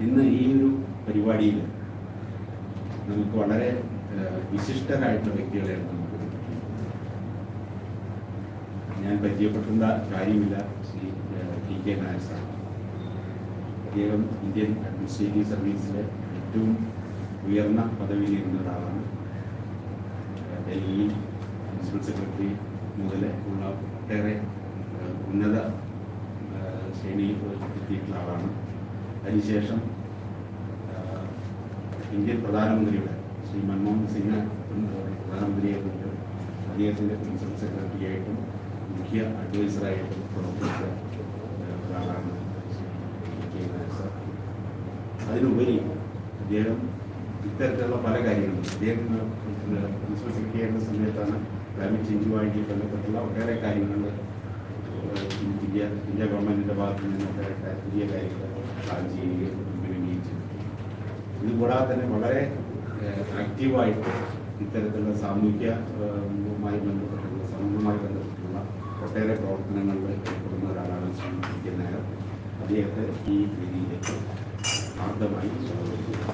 ഇന്ന് ഈ ഒരു പരിപാടിയിൽ നമുക്ക് വളരെ വിശിഷ്ടരായിട്ടുള്ള വ്യക്തികളെയാണ് നമുക്ക് ഞാൻ പരിചയപ്പെടേണ്ട കാര്യമില്ല. Shri T K Nair sir, അദ്ദേഹം ഇന്ത്യൻ അഡ്മിനിസ്ട്രേറ്റീവ് സർവീസിലെ ഏറ്റവും ഉയർന്ന പദവിയിലിരുന്ന ഒരാളാണ്. ഡൽഹി പ്രിൻസിപ്പൽ സെക്രട്ടറി മുതൽ ഉള്ള ഒട്ടേറെ ഉന്നത ശ്രേണിയിൽ എത്തിയിട്ടുള്ള ആളാണ്. അതിനുശേഷം ഇന്ത്യൻ പ്രധാനമന്ത്രിയുടെ ശ്രീ മൻമോഹൻ സിംഗ് പ്രധാനമന്ത്രിയായിട്ടും അദ്ദേഹത്തിൻ്റെ പ്രിൻസിപ്പൽ സെക്രട്ടറിയായിട്ടും മുഖ്യ അഡ്വൈസറായിട്ടും പ്രവർത്തിച്ച ഒരാളാണ് ശ്രീ നായർ സാർ. അതിനുപരി അദ്ദേഹം ഇത്തരത്തിലുള്ള പല കാര്യങ്ങളും അദ്ദേഹം പ്രിൻസിപ്പൽ സെക്രട്ടറി ആയിരുന്ന സമയത്താണ് ക്ലൈമറ്റ് ചേഞ്ചുമായിട്ട് ബന്ധപ്പെട്ടുള്ള ഒട്ടേറെ കാര്യങ്ങൾ ഇന്ത്യ ഗവൺമെൻറ്റിൻ്റെ ഭാഗത്തു നിന്നൊക്കെ പുതിയ കാര്യങ്ങൾ പ്ലാൻ ചെയ്യുകയും ഇംപ്ലിമെൻറ്റ് ചെയ്തു. ഇതുകൂടാതെ തന്നെ വളരെ ആക്റ്റീവായിട്ട് ഇത്തരത്തിലുള്ള സാമൂഹികമായി ബന്ധപ്പെട്ടുള്ള സമൂഹവുമായി ബന്ധപ്പെട്ടുള്ള ഒട്ടേറെ പ്രവർത്തനങ്ങളിൽ ഏർപ്പെടുന്ന ഒരാളാണ് ശ്രീ ടി കെ നായർ. അദ്ദേഹത്തെ ഈ വേദിയിലേക്ക് ആർദ്രമായി സ്വാഗതം ചെയ്യുന്നു.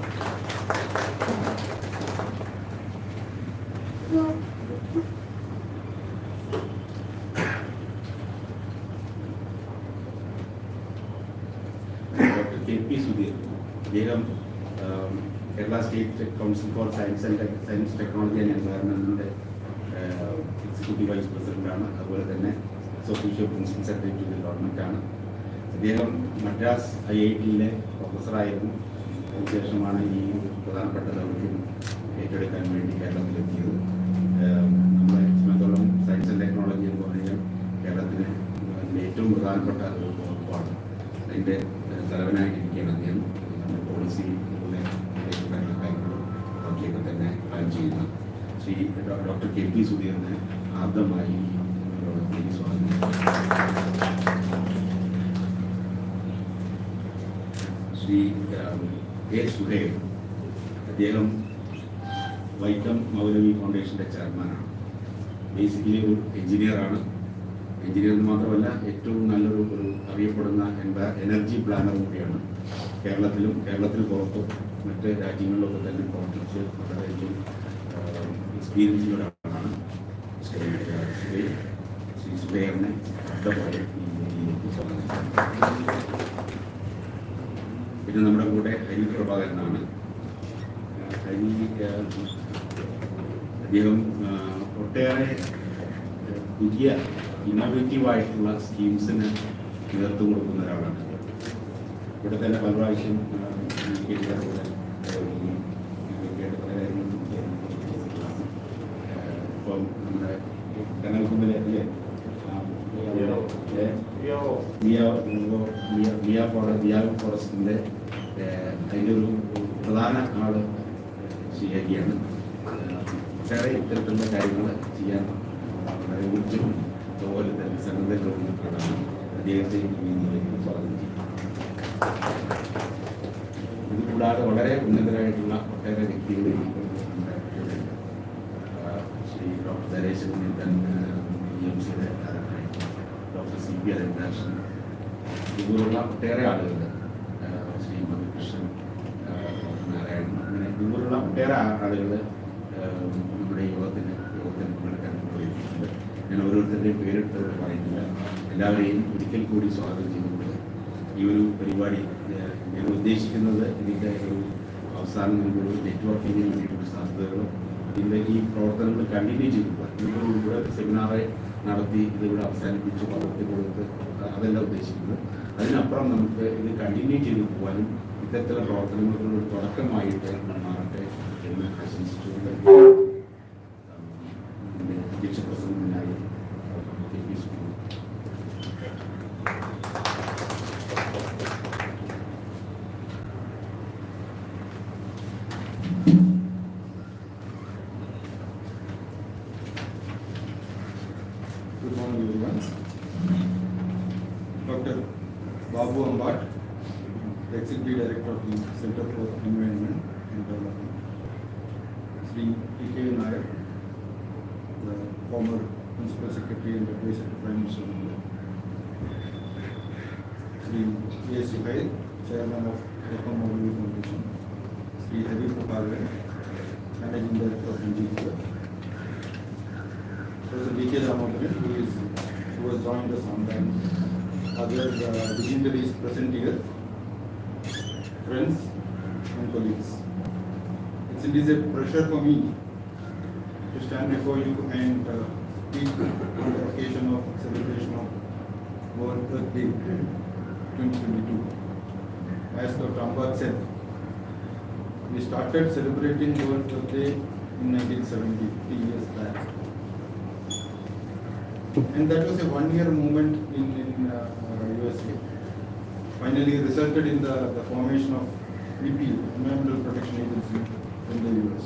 ഡോക്ടർ കെ പി സുധീർ, അദ്ദേഹം Kerala State Council for Science Technology and എൻവയറൺമെൻറ്റിൻ്റെ എക്സിക്യൂട്ടീവ് വൈസ് പ്രസിഡൻ്റാണ്. അതുപോലെ തന്നെ association principal secretary to the ഗവൺമെൻറ്റാണ്. അദ്ദേഹം മദ്രാസ് IIT-യിലെ പ്രൊഫസറായിരുന്നു. അതിനുശേഷമാണ് ഈ പ്രധാനപ്പെട്ട ദൗത്യം ഏറ്റെടുക്കാൻ വേണ്ടി കേരളത്തിലെത്തിയത്. നമ്മളെ സംബന്ധിച്ചോളം സയൻസ് ആൻഡ് ടെക്നോളജി എന്ന് പറഞ്ഞാൽ കേരളത്തിന് ഏറ്റവും പ്രധാനപ്പെട്ട ഒരു വകുപ്പാണ്. അതിൻ്റെ തലവനായിട്ടിരിക്കുകയാണ് അദ്ദേഹം. നമ്മുടെ പോളിസി കാര്യങ്ങളും ബാക്കിയൊക്കെ തന്നെ പ്ലാൻ ചെയ്യുന്ന ശ്രീ ഡോക്ടർ കെ പി സുധീറിനെ ആദ്യമായി സ്വാഗതം. ശ്രീ എ സുഹേൽ, അദ്ദേഹം വൈക്കം മൗലവി ഫൗണ്ടേഷൻ്റെ ചെയർമാനാണ്. ബേസിക്കലി ഒരു എഞ്ചിനീയറാണ്. എഞ്ചിനീയർ മാത്രമല്ല, ഏറ്റവും നല്ലൊരു അറിയപ്പെടുന്ന എനർജി പ്ലാനർ കൂടിയാണ്. കേരളത്തിന് പുറത്തും മറ്റ് രാജ്യങ്ങളിലൊക്കെ തന്നെ പ്രവർത്തിച്ച് വളരെയധികം എക്സ്പീരിയൻസ് ഉള്ള ഒരാളാണ്. ശ്രീ സുഹേറിനെ അടുത്തപോലെ ഈ വേദിയിലേക്ക് സ്വാഗതം. പിന്നെ നമ്മുടെ കൂടെ ഹരി പ്രഭാകരനാണ്. അദ്ദേഹം ഒട്ടേറെ പുതിയ ഇന്നോവേറ്റീവായിട്ടുള്ള സ്കീംസിന് നേതൃത്വം കൊടുക്കുന്ന ഒരാളാണ്. ഇവിടെ തന്നെ പല പ്രാവശ്യം ഇപ്പം നമ്മുടെ കനൽക്കുമ്പിലെ അല്ലേ ഫോറസ്റ്റിൻ്റെ അതിൻ്റെ ഒരു പ്രധാന ആള് ശരിയാക്കിയാണ്. ഒട്ടേറെ ഇത്തരത്തിലുള്ള കാര്യങ്ങൾ ചെയ്യാൻ വളരെ ഊർജ്ജം അതുപോലെ തന്നെ സന്നദ്ധമാണ്. അദ്ദേഹത്തെ ഈ രീതിയിലേക്ക് സ്വാഗതം ചെയ്യും. ഇതുകൂടാതെ വളരെ ഉന്നതരായിട്ടുള്ള ഒട്ടേറെ വ്യക്തികൾ ശ്രീ ഡോക്ടർ നരേശൻ EMCയുടെ ഡോക്ടർ CP ഇന്റർനാഷണൽ ഇതുപോലുള്ള ഒട്ടേറെ ആളുകൾ, ശ്രീ മധുകൃഷ്ണൻ, നാരായണൻ, അങ്ങനെ ഇതുപോലുള്ള ഒട്ടേറെ ആളുകൾ നമ്മുടെ യോഗത്തിന് പങ്കെടുക്കാൻ പോയിട്ടുണ്ട്. ഞാൻ ഓരോരുത്തരുടെയും പേരിട്ട് പറയുന്നില്ല. എല്ലാവരെയും ഒരിക്കൽ കൂടി സ്വാഗതം ചെയ്തുകൊണ്ട് ഈ ഒരു പരിപാടി ഞാൻ ഉദ്ദേശിക്കുന്നത് ഇതിൻ്റെ ഒരു അവസാനം നമുക്കൊരു നെറ്റ്വർക്കിങ്ങിന് വേണ്ടിയിട്ടുള്ള സാധ്യതകളും ഇതിൻ്റെ ഈ പ്രവർത്തനങ്ങൾ കണ്ടിന്യൂ ചെയ്തു പോകാൻ ഇവിടെ സെമിനാറ് നടത്തി ഇതിവിടെ അവസാനിപ്പിച്ച് പകർത്തി കൊടുത്ത് അതല്ല ഉദ്ദേശിക്കുന്നത്. അതിനപ്പുറം നമുക്ക് ഇത് കണ്ടിന്യൂ ചെയ്തു പോകാനും ഇത്തരത്തിലുള്ള പ്രവർത്തനങ്ങൾക്കുള്ള ഒരു തുടക്കമായിട്ട് മാറട്ടെ എന്ന് ആശംസിച്ചുകൊണ്ട് അധ്യക്ഷ പ്രസംഗത്തിനായി Good morning, everyone. Dr. Babu Ambat, the Executive Director of the Center for Environment and Development. Sri T.K. Nair, the former Principal Secretary and Advisor to Prime Minister of India. Sri A. Suhail, Chairman of Ekam Mobile Foundation, Sri Thiruvananthapuram, Managing Director of NGO. Professor D.K. who has joined us on time. Other dignitaries present here, friends and colleagues. It is a pleasure for me to stand before you and speak on the occasion of celebration of World Earth Day 2022. As Dr. Ambad said, we started celebrating World Earth Day in 1970, 50 years back. And that was a one-year movement in USA. Finally resulted in the formation of EPA, Environmental Protection Agency in the US.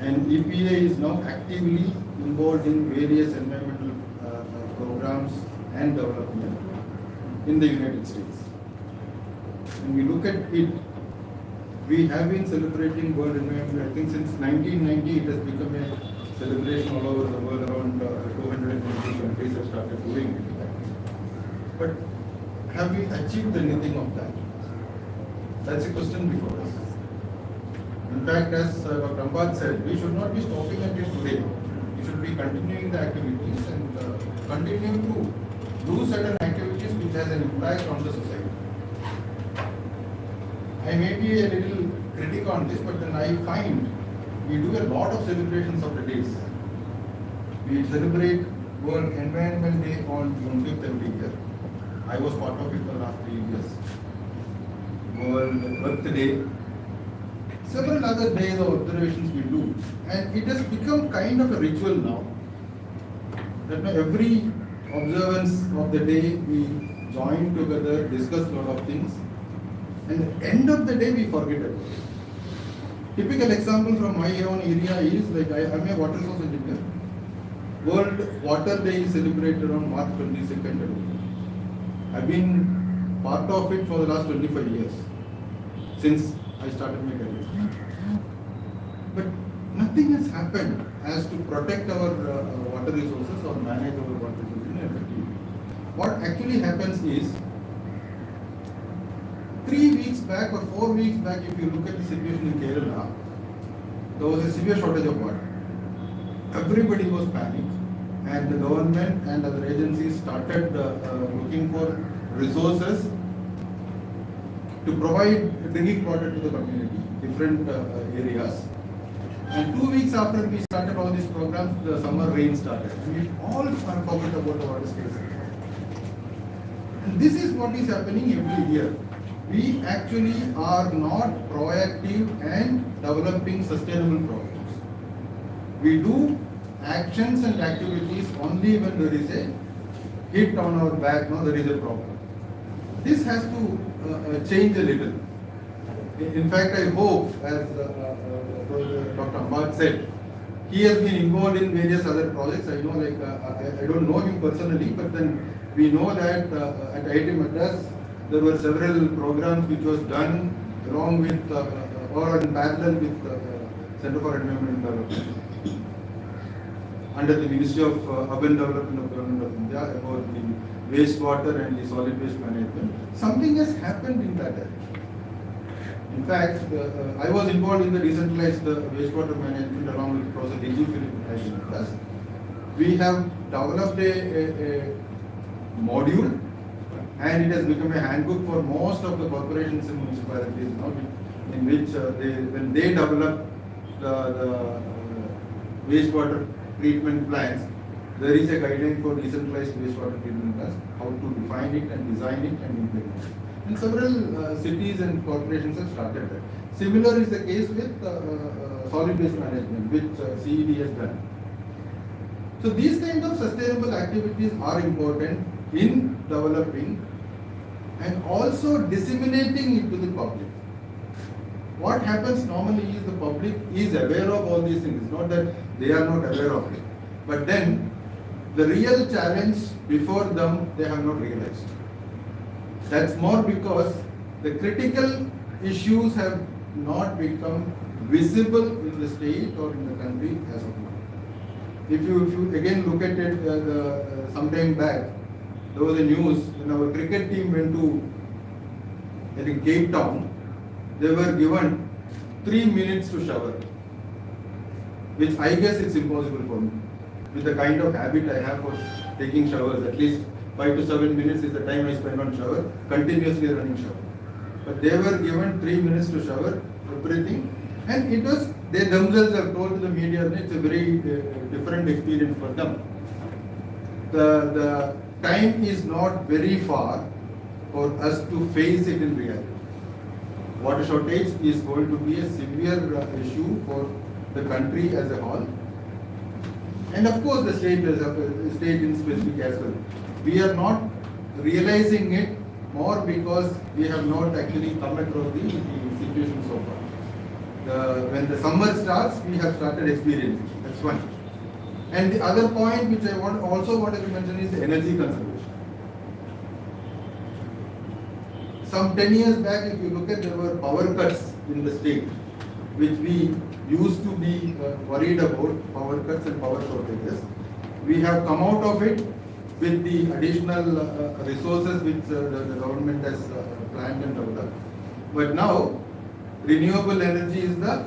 And EPA is now actively involved in various environmental programs and development in the United States. When we look at it, we have been celebrating World Environment, I think since 1990 it has become a celebration all over the world. Around 220 countries have started doing it. But have we achieved anything of that? That's a question before us. In fact, as Dr. Ambad said, we should not be stopping at it today. We should be continuing the activities and continuing to do certain activities which has an impact on the society. I may be a little critic on this, but then I find we do a lot of celebrations of the days. We celebrate World Environment Day on June 5th every year. I was part of it for the last 3 years. World Earth Day. Several other days of observations we do, and it has become kind of a ritual now. That every observance of the day we join together, discuss a lot of things, and at the end of the day we forget it. Typical example from my own area is like I am a water source engineer. World Water Day is celebrated on March 22nd. I've been part of it for the last 25 years since I started my career. But nothing has happened as to protect our water resources or manage our water resources effectively. What actually happens is 3 weeks back or 4 weeks back, if you look at the situation in Kerala, there was a severe shortage of water. Everybody was panicked, and the government and other agencies started looking for resources to provide drinking water to the community, different areas. And 2 weeks after we started all these programs, the summer rain started. And we all forgot about the water scarcity. And this is what is happening every year. We actually are not proactive and developing sustainable programs. We do actions and activities only when there is a hit on our back, no, there is a problem. This has to change a little. In fact, I hope, as Dr. Ambad said, he has been involved in various other projects. I know, like, I don't know him personally, but then we know that at IIT Madras, there were several programs which was done along with or in parallel with Center for Environment Development under the Ministry of Urban Development of Government of India about the wastewater and the solid waste management. Something has happened in that direction. In fact, I was involved in the decentralized wastewater management along with Professor D.G. Philip. We have developed a module, and it has become a handbook for most of the corporations and municipalities now, in which when they develop the wastewater treatment plans, there is a guideline for decentralized wastewater treatment plans, how to define it and design it and implement it. And several cities and corporations have started that. Similar is the case with solid waste management, which CED has done. So these kinds of sustainable activities are important in developing and also disseminating it to the public. What happens normally is the public is aware of all these things. It's not that they are not aware of it. But then the real challenge before them, they have not realized. That's more because the critical issues have not become visible in the state or in the country as of now. If you again look at it some time back, there was a news when our cricket team went to and in Cape Town, they were given 3 minutes to shower, which I guess it's impossible for me. With the kind of habit I have for taking showers, at least 5 to 7 minutes is the time I spend on shower, continuously running shower. But they were given 3 minutes to shower, everything, and it was, they themselves have told to the media that it's a very different experience for them. The time is not very far for us to face it in reality. Water shortage is going to be a severe issue for the country as a whole, and of course the state in specific as well. We are not realizing it more because we have not actually come across the situation so far. When the summer starts, we have started experiencing. That's one. And the other point which I also wanted to mention is the energy conservation. Some 10 years back, if you look at, there were power cuts in the state, which we used to be worried about, power cuts and power shortages. We have come out of it with the additional resources which the government has planned and developed. But now, renewable energy is the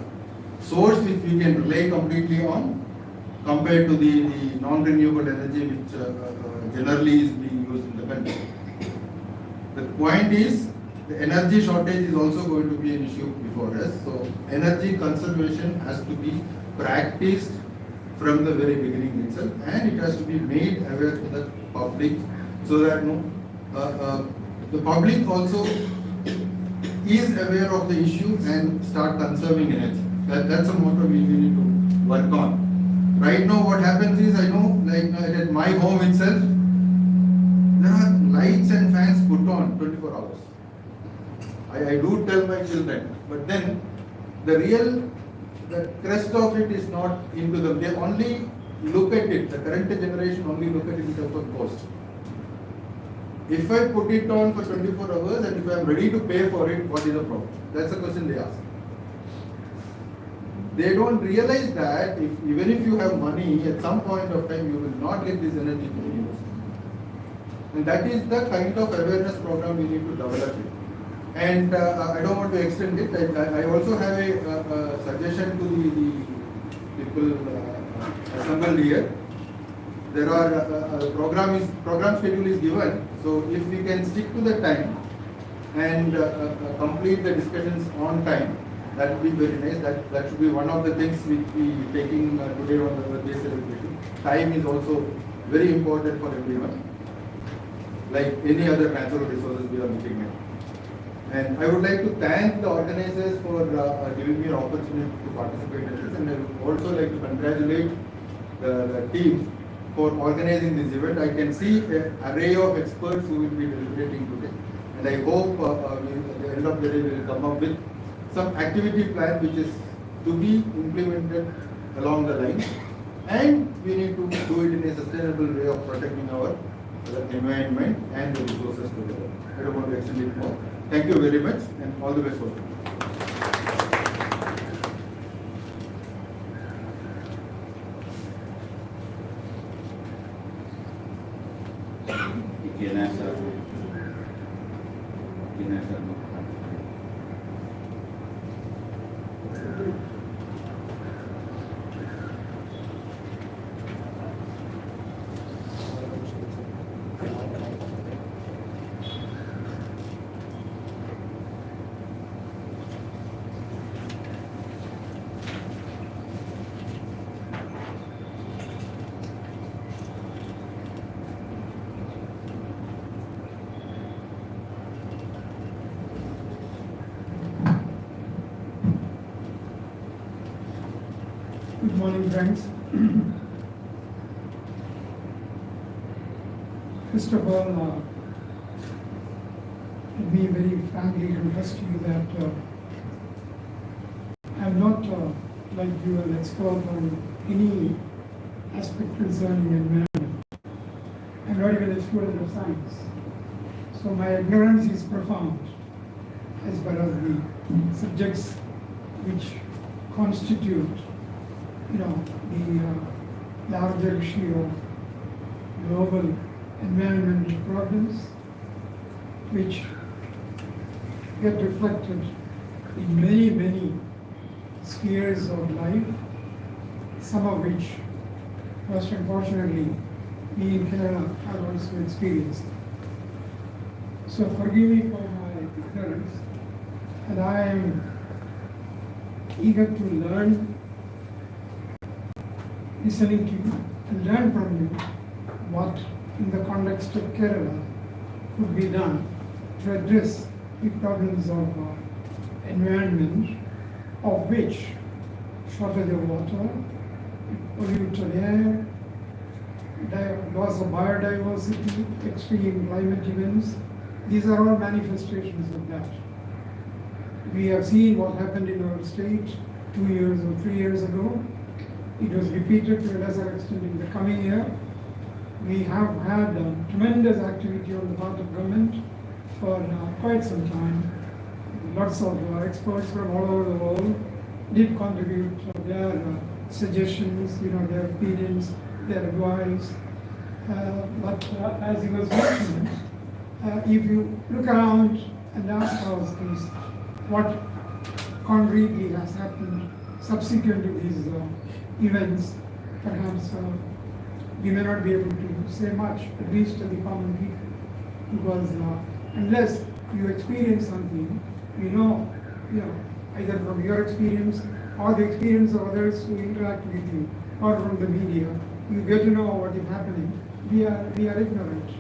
source which we can rely completely on, compared to the non-renewable energy which generally is being used in the country. The point is, the energy shortage is also going to be an issue before us. So energy conservation has to be practiced from the very beginning itself, and it has to be made aware to the public, so that the public also is aware of the issue and start conserving energy. That's a motto we need to work on. Right now what happens is, I know, like at my home itself, there are lights and fans put on 24 hours. I do tell my children, but then the crest of it is not into them. They only look at it, the current generation only look at it in terms of cost. If I put it on for 24 hours and if I am ready to pay for it, what is the problem? That's the question they ask. They don't realize that even if you have money, at some point of time you will not get this energy to be used. And that is the kind of awareness program we need to develop it. And I don't want to extend it. I also have a suggestion to the people assembled here. There are program schedule is given. So if we can stick to the time and complete the discussions on time, that would be very nice. That should be one of the things which we taking today on the Earth Day celebration. Time is also very important for everyone, like any other natural resources we are looking at. And I would like to thank the organizers for giving me an opportunity to participate in this, and I would also like to congratulate the team for organizing this event. I can see an array of experts who will be deliberating today, and I hope at the end of the day we will come up with some activity plan which is to be implemented along the line, and we need to do it in a sustainable way of protecting our environment and the resources together. I don't want to extend it more. Thank you very much, and all the best for you. Good morning, friends. First of all, let me very frankly confess to you that I'm not, like you, an expert on any aspect concerning environment. I'm not even a student of science. So my ignorance is profound as far as the subjects which constitute the larger issue of global environmental problems, which get reflected in many, many spheres of life, some of which, most unfortunately, we in Kerala have also experienced. So forgive me for my ignorance, and I am eager to learn, listening to you, and learn from you what, in the context of Kerala, could be done to address the problems of environment, of which shortage of water, polluted air, loss of biodiversity, extreme climate events, these are all manifestations of that. We have seen what happened in our state 2 years or 3 years ago. It was repeated to a lesser extent in the coming year. We have had tremendous activity on the part of government for quite some time. Lots of experts from all over the world did contribute their suggestions, their opinions, their advice. But as he was mentioning, if you look around and ask ourselves what concretely has happened subsequent to these events, perhaps we may not be able to say much, at least to the common people, because unless you experience something, either from your experience or the experience of others who interact with you, or from the media, you get to know what is happening. We are ignorant.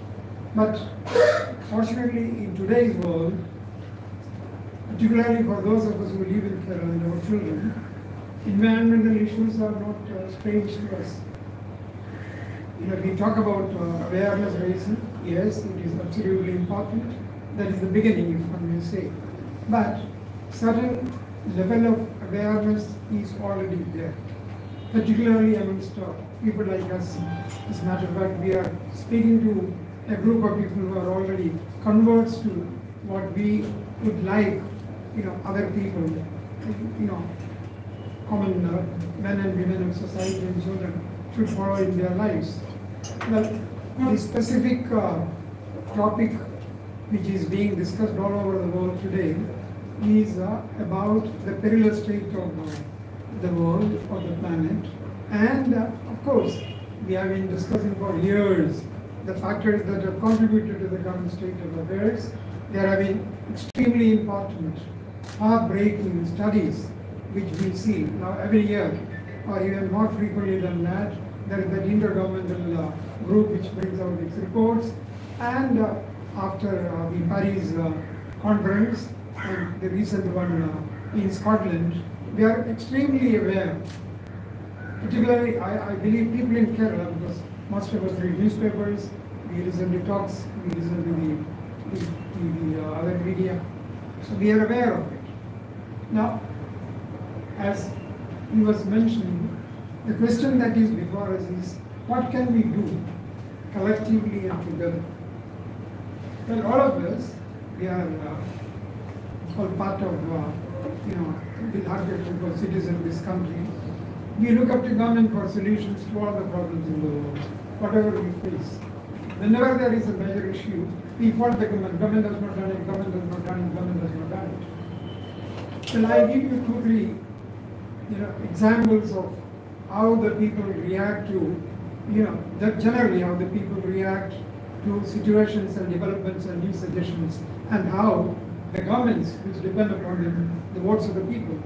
But fortunately, in today's world, particularly for those of us who live in Kerala and our children, environmental issues are not strange to us. We talk about awareness raising. Yes, it is absolutely important. That is the beginning, if one may say. But certain level of awareness is already there, particularly amongst people like us. As a matter of fact, we are speaking to a group of people who are already converts to what we would like, other people, common men and women of society and children should follow in their lives. Well, the specific topic which is being discussed all over the world today is about the perilous state of the world, or the planet. And of course, we have been discussing for years the factors that have contributed to the current state of affairs. There have been extremely important, heartbreaking studies which we see now every year, or even more frequently than that. There is that intergovernmental group which brings out its reports, and after the Paris conference and the recent one in Scotland, we are extremely aware. Particularly, I believe people in Kerala, because most of us read newspapers, we listen to talks, we listen to the other media, so we are aware of it. Now, as he was mentioning, the question that is before us is, what can we do collectively and together? Well, all of us, we are all part of the larger group of citizens of this country. We look up to government for solutions to all the problems in the world, whatever we face. Whenever there is a major issue, we fault the government. Government has not done it, government has not done it, government has not done it. Well, I give you 2, 3 examples of how the people react to, that generally how the people react to situations and developments and new suggestions, and how the governments, which depend upon the votes of the people,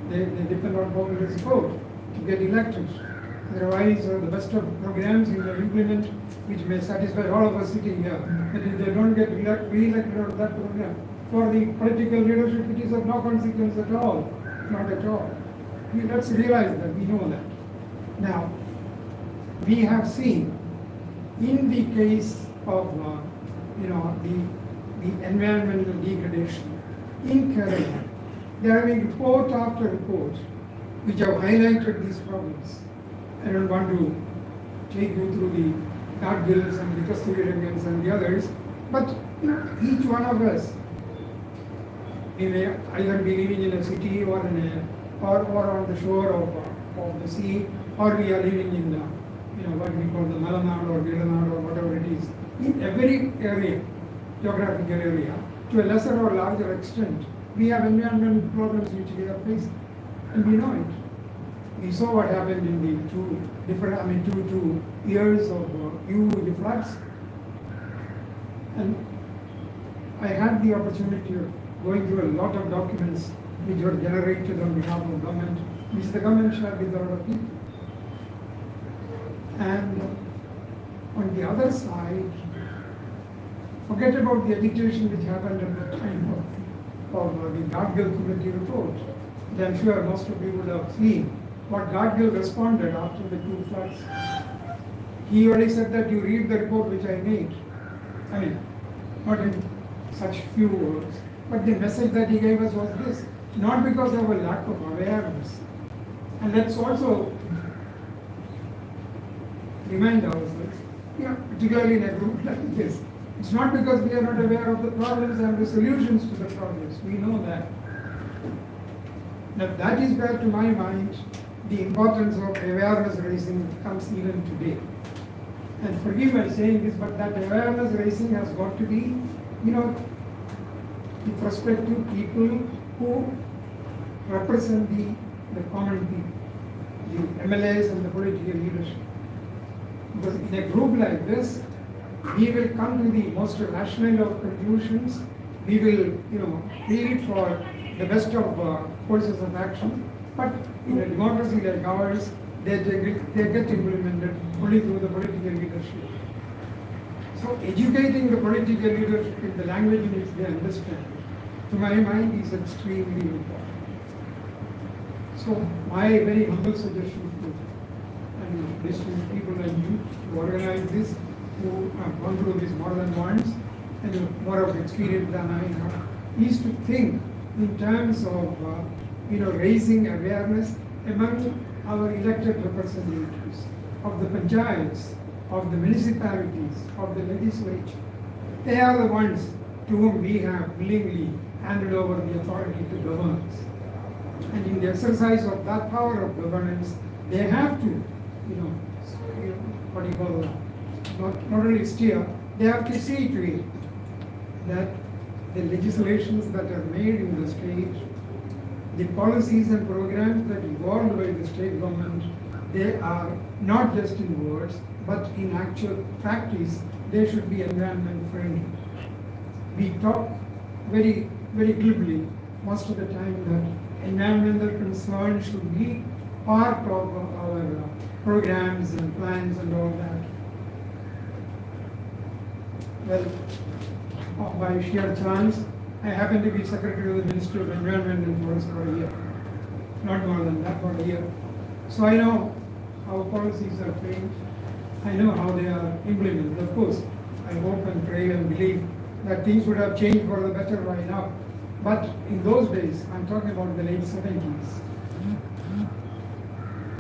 they depend on popular support to get elected. Otherwise, the best of programs you may implement, which may satisfy all of us sitting here, but if they don't get re-elected on that program, for the political leadership, it is of no consequence at all, not at all. Let's realize that, we know that. Now, we have seen, in the case of the environmental degradation in Kerala, there have been report after report which have highlighted these problems. I don't want to take you through the Gadgils and the Kasturians and the others, but each one of us, we may either be living in a city or or on the shore of the sea, or we are living in what we call the Malanad or Vilanad or whatever it is. In every area, geographical area, to a lesser or larger extent, we have environmental problems which we are facing, and we know it. We saw what happened in the two years of the floods, and I had the opportunity of going through a lot of documents which were generated on behalf of government, which the government shared with other people. And on the other side, forget about the agitation which happened at the time of the Gadgil committee report. And I'm sure most of you would have seen what Gadgil responded after the two floods. He only said that you read the report which I made. I mean, not in such few words, but the message that he gave us was this, not because of a lack of awareness. And let's also remind ourselves, particularly in a group like this, it's not because we are not aware of the problems and the solutions to the problems. We know that. Now that is where, to my mind, the importance of awareness raising comes even today. And forgive my saying this, but that awareness raising has got to be, with respect to people who represent the common people, the MLAs and the political leadership. Because in a group like this, we will come to the most rational of conclusions. We will, plead for the best of courses of action. But in a democracy like ours, they get implemented only through the political leadership. So educating the political leadership in the language in which they understand, to my mind, is extremely important. So my very humble suggestion to distinguished people like you to organize this, who have gone through this more than once and more of experience than I have, is to think in terms of raising awareness among our elected representatives of the panchayats, of the municipalities, of the legislature. They are the ones to whom we have willingly handed over the authority to govern us. And in the exercise of that power of governance, they have to, not only steer, they have to see to it that the legislations that are made in the state, the policies and programs that evolved by the state government, they are not just in words, but in actual practice, they should be environment friendly. We talk very, very glibly most of the time that environmental concern should be part of our programs and plans and all that. Well, by sheer chance, I happen to be Secretary of the Ministry of Environment and Forest for a year. Not more than that, for a year. So I know how policies are framed. I know how they are implemented. Of course, I hope and pray and believe that things would have changed for the better by now. But in those days, I'm talking about the late 70s,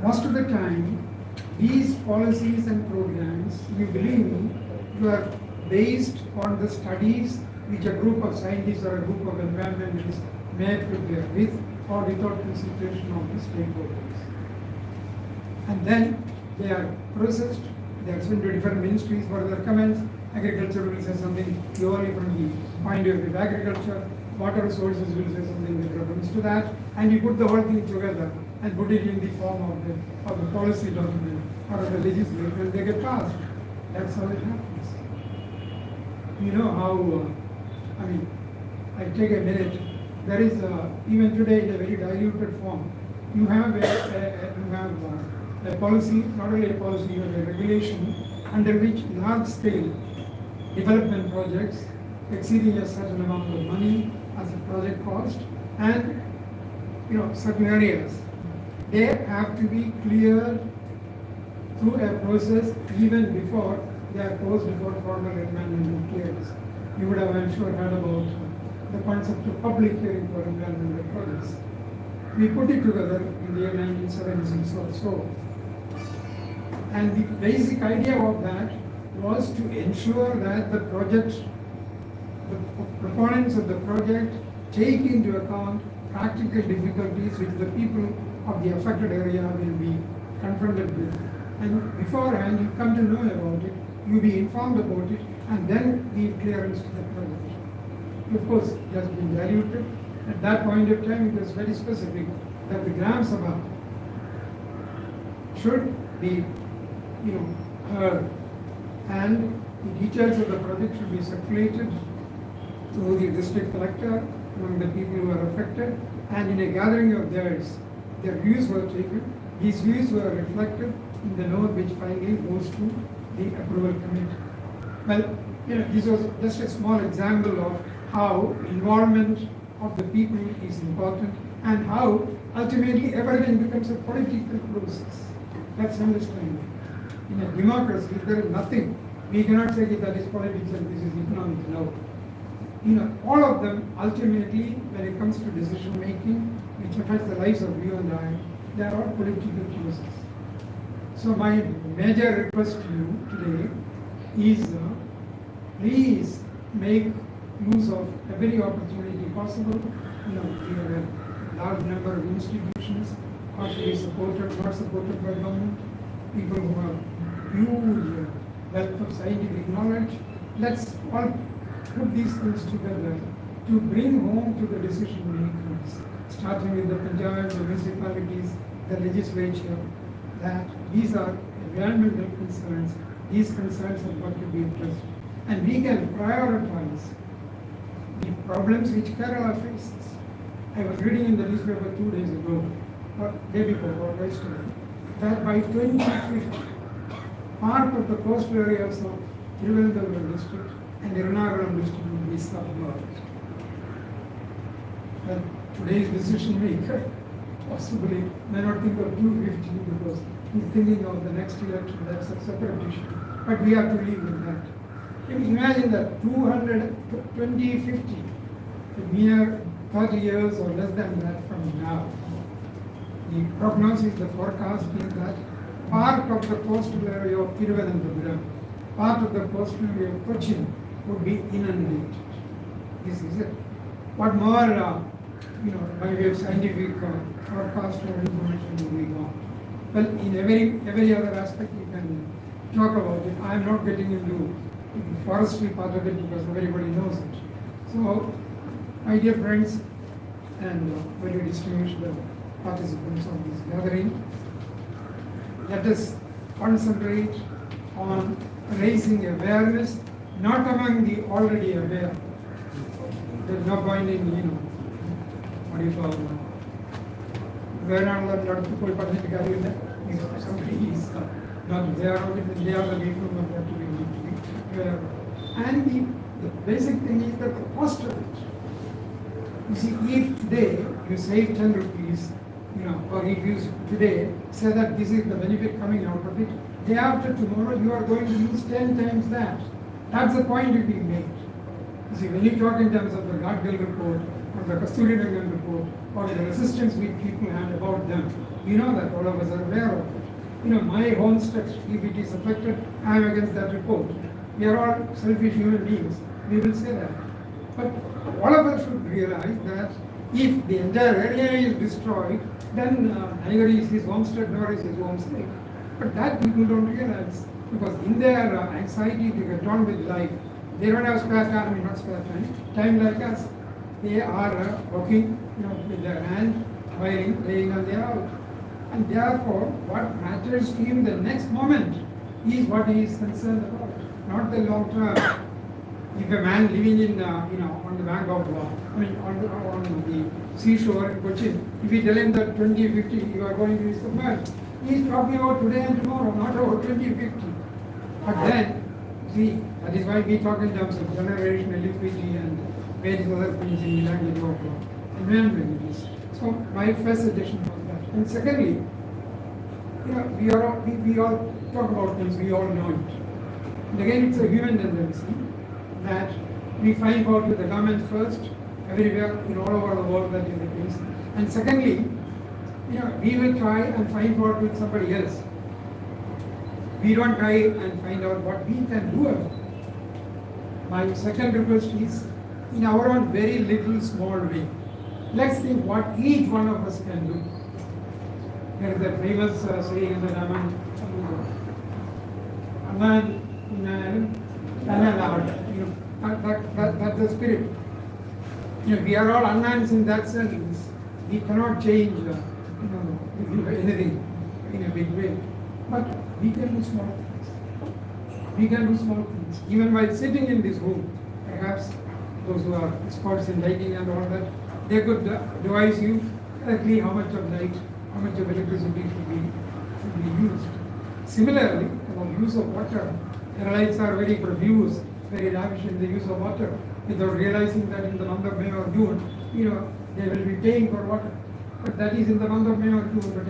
most of the time, these policies and programs, you believe me, were based on the studies which a group of scientists or a group of environmentalists may prepare with or without consultation of the stakeholders. And then they are processed, they are sent to different ministries for their comments. Agriculture will say something purely from the point of view of agriculture, water resources will say something with reference to that, and you put the whole thing together and put it in the form of the policy document or of the legislation, and they get passed. That's how it happens. You know how, I take a minute. There is, even today, in a very diluted form, you have a policy, not only a policy, but a regulation under which large-scale development projects exceeding a certain amount of money as a project cost, and certain areas, they have to be cleared through a process even before they are posed before formal environmental clearance. You would have, I'm sure, heard about the concept of public hearing for environmental projects. We put it together in the year 1976 or so. And the basic idea of that was to ensure that the proponents of the project take into account practical difficulties which the people of the affected area will be confronted with. And beforehand, you come to know about it, you be informed about it, and then give clearance to the project. Of course, it has been diluted. At that point of time, it was very specific that the Gram Sabha should be, heard, and the details of the project should be circulated through the district collector among the people who are affected, and in a gathering of theirs, their views were taken. These views were reflected in the note which finally goes to the approval committee. Well, this was just a small example of how involvement of the people is important and how ultimately everything becomes a political process. That's understanding. In a democracy, there is nothing. We cannot say that is politics and this is economics. No. All of them ultimately, when it comes to decision making, which affects the lives of you and I, they are all political processes. So my major request to you today is please make use of every opportunity possible. We have a large number of institutions partially supported, not supported by government, people who have huge wealth of scientific knowledge. Let's all put these things together to bring home to the decision makers, starting with the panchayat, the municipalities, the legislature, that these are environmental concerns. These concerns have got to be addressed. And we can prioritize the problems which Kerala faces. I was reading in the newspaper 2 days ago, or day before, or yesterday, that by 2050, part of the coastal areas of Thiruvananthapuram district and Ernakulam district will be submerged. Well, today's decision maker possibly may not think of 250 because he's thinking of the next election. That's a separate issue. But we have to live with that. Imagine that 2050, a mere 30 years or less than that from now. The prognosis, the forecast is that part of the coastal area of Thiruvananthapuram, part of the coastal area of Cochin would be inundated. This is it. What more, by way of scientific forecast or information do we want? Well, in every other aspect we can talk about it. I am not getting into the forestry part of it because everybody knows it. So, my dear friends and very distinguished participants of this gathering, let us concentrate on raising awareness, not among the already aware. There's no point in, what do you call it? If somebody is not aware of it, they are the people who have to be aware of it. And the basic thing is that the cost of it. You see, if today you save 10 rupees, or if you today say that this is the benefit coming out of it, day after tomorrow you are going to use 10 times that. That's the point to be made. You see, when you talk in terms of the Roundtable report, or the Thiruvananthapuram report, or the resistance which people had about them, you know that all of us are aware of it. My home stretch, if it is affected, I am against that report. We are all selfish human beings. We will say that. But all of us should realize that if the entire area is destroyed, then neither is his homestead nor is his homestay. But that people don't realize, because in their anxiety they get on with life. They don't have spare time, not spare time like us. They are working, with their hand, toiling, laying on their out. And therefore, what matters to him the next moment is what he is concerned about, not the long term. If a man living in, on the bank of, on the seashore in Cochin, if we tell him that 2050 you are going to be submerged, he is talking about today and tomorrow, not about 2050. But then, see, that is why we talk in terms of generational equity and various other things in the language of environment. So my first suggestion was that. And secondly, we all talk about things, we all know it. And again, it's a human tendency that we find fault with the government first, everywhere, all over the world that is the case. And secondly, we will try and find fault with somebody else. We don't try and find out what we can do about it. My second request is, in our own very little small way, let's think what each one of us can do. There is a famous saying that that's the spirit. We are all unknowns in that sense. We cannot change, anything in a big way. But we can do small things. We can do small things. Even while sitting in this room, perhaps those who are experts in lighting and all that, they could devise you correctly how much of light, how much of electricity should be used. Similarly, about use of water, Keralites are very profuse, very lavish in the use of water, without realizing that in the month of May or June, they will be paying for water. But that is in the month of May or June, but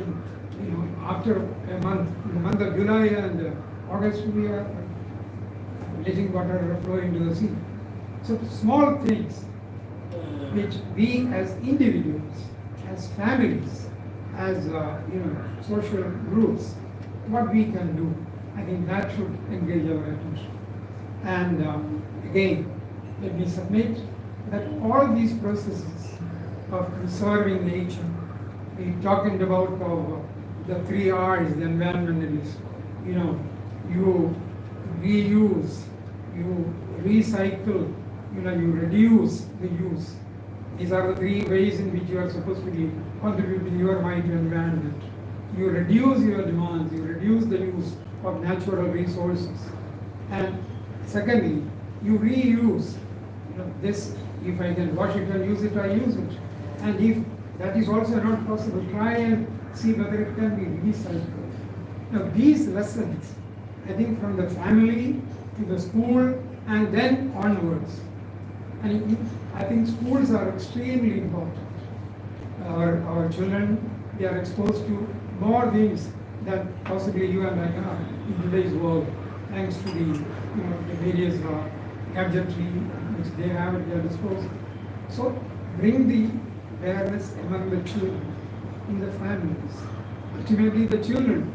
after a month, in the month of July and August, we are letting water flow into the sea. So small things which we as individuals, as families, as social groups, what we can do, I think that should engage our attention. And again, let me submit that all these processes of conserving nature, we talking about the 3 R's, the environmentalists, you reuse, you recycle, you reduce the use. These are the 3 ways in which you are supposed to be contributing your mind to environment. You reduce your demands, you reduce the use of natural resources. And secondly, you reuse. This, if I can wash it and use it, I use it. And if that is also not possible, try and see whether it can be recycled. Now these lessons, I think from the family to the school and then onwards. And I think schools are extremely important. Our children, they are exposed to more things than possibly you and I are in today's world, thanks to the various gadgetry which they have at their disposal. So bring the awareness among the children in the families. Ultimately, the children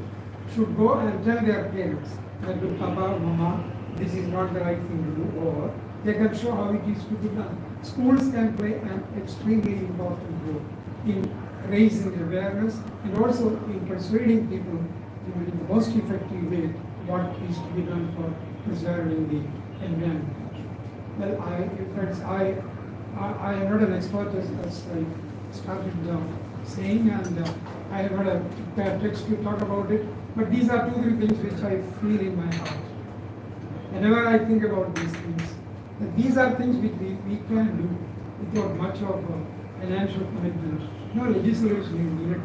should go and tell their parents that to Papa, Mama, this is not the right thing to do, or they can show how it is to be done. Schools can play an extremely important role in raising awareness and also in persuading people in the most effective way what is to be done for preserving the environment. Well, friends, I am not an expert as I started saying, and I have not a prepared text to talk about it, but these are 2-3 things which I feel in my heart. Whenever I think about these things, that these are things which we can do without much of financial commitment. No legislation is needed.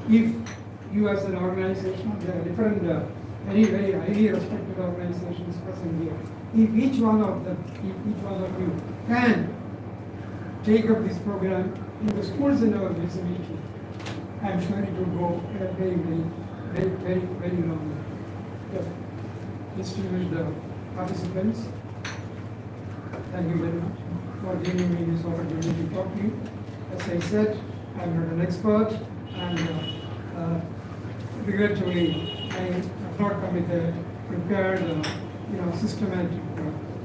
If you as an organization, there are different, very, very highly respected organizations present here. If each one of you can take up this program in the schools in our vicinity, I am sure it will go a very, very, very, very, very long way. Distinguished participants, thank you very much for giving me this opportunity to talk to you. As I said, I am not an expert, and regrettably, I have not come with a prepared, systematic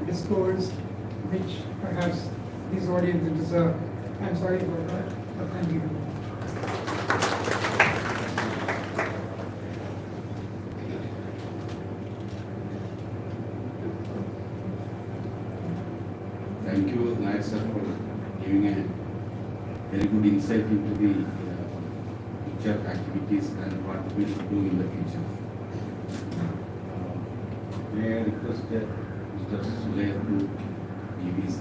discourse, which perhaps this audience deserve. I'm sorry for that, but thank you. Thank you, Nayak sir, for giving a very good insight into the future activities and what we should do in the future. May I request Mr. Sulair to give his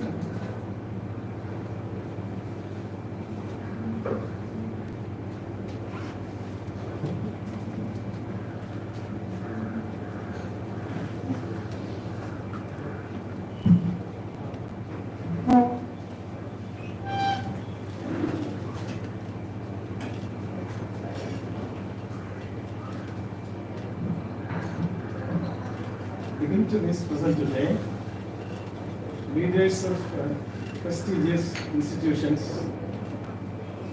Begin to this present today, leaders of prestigious institutions,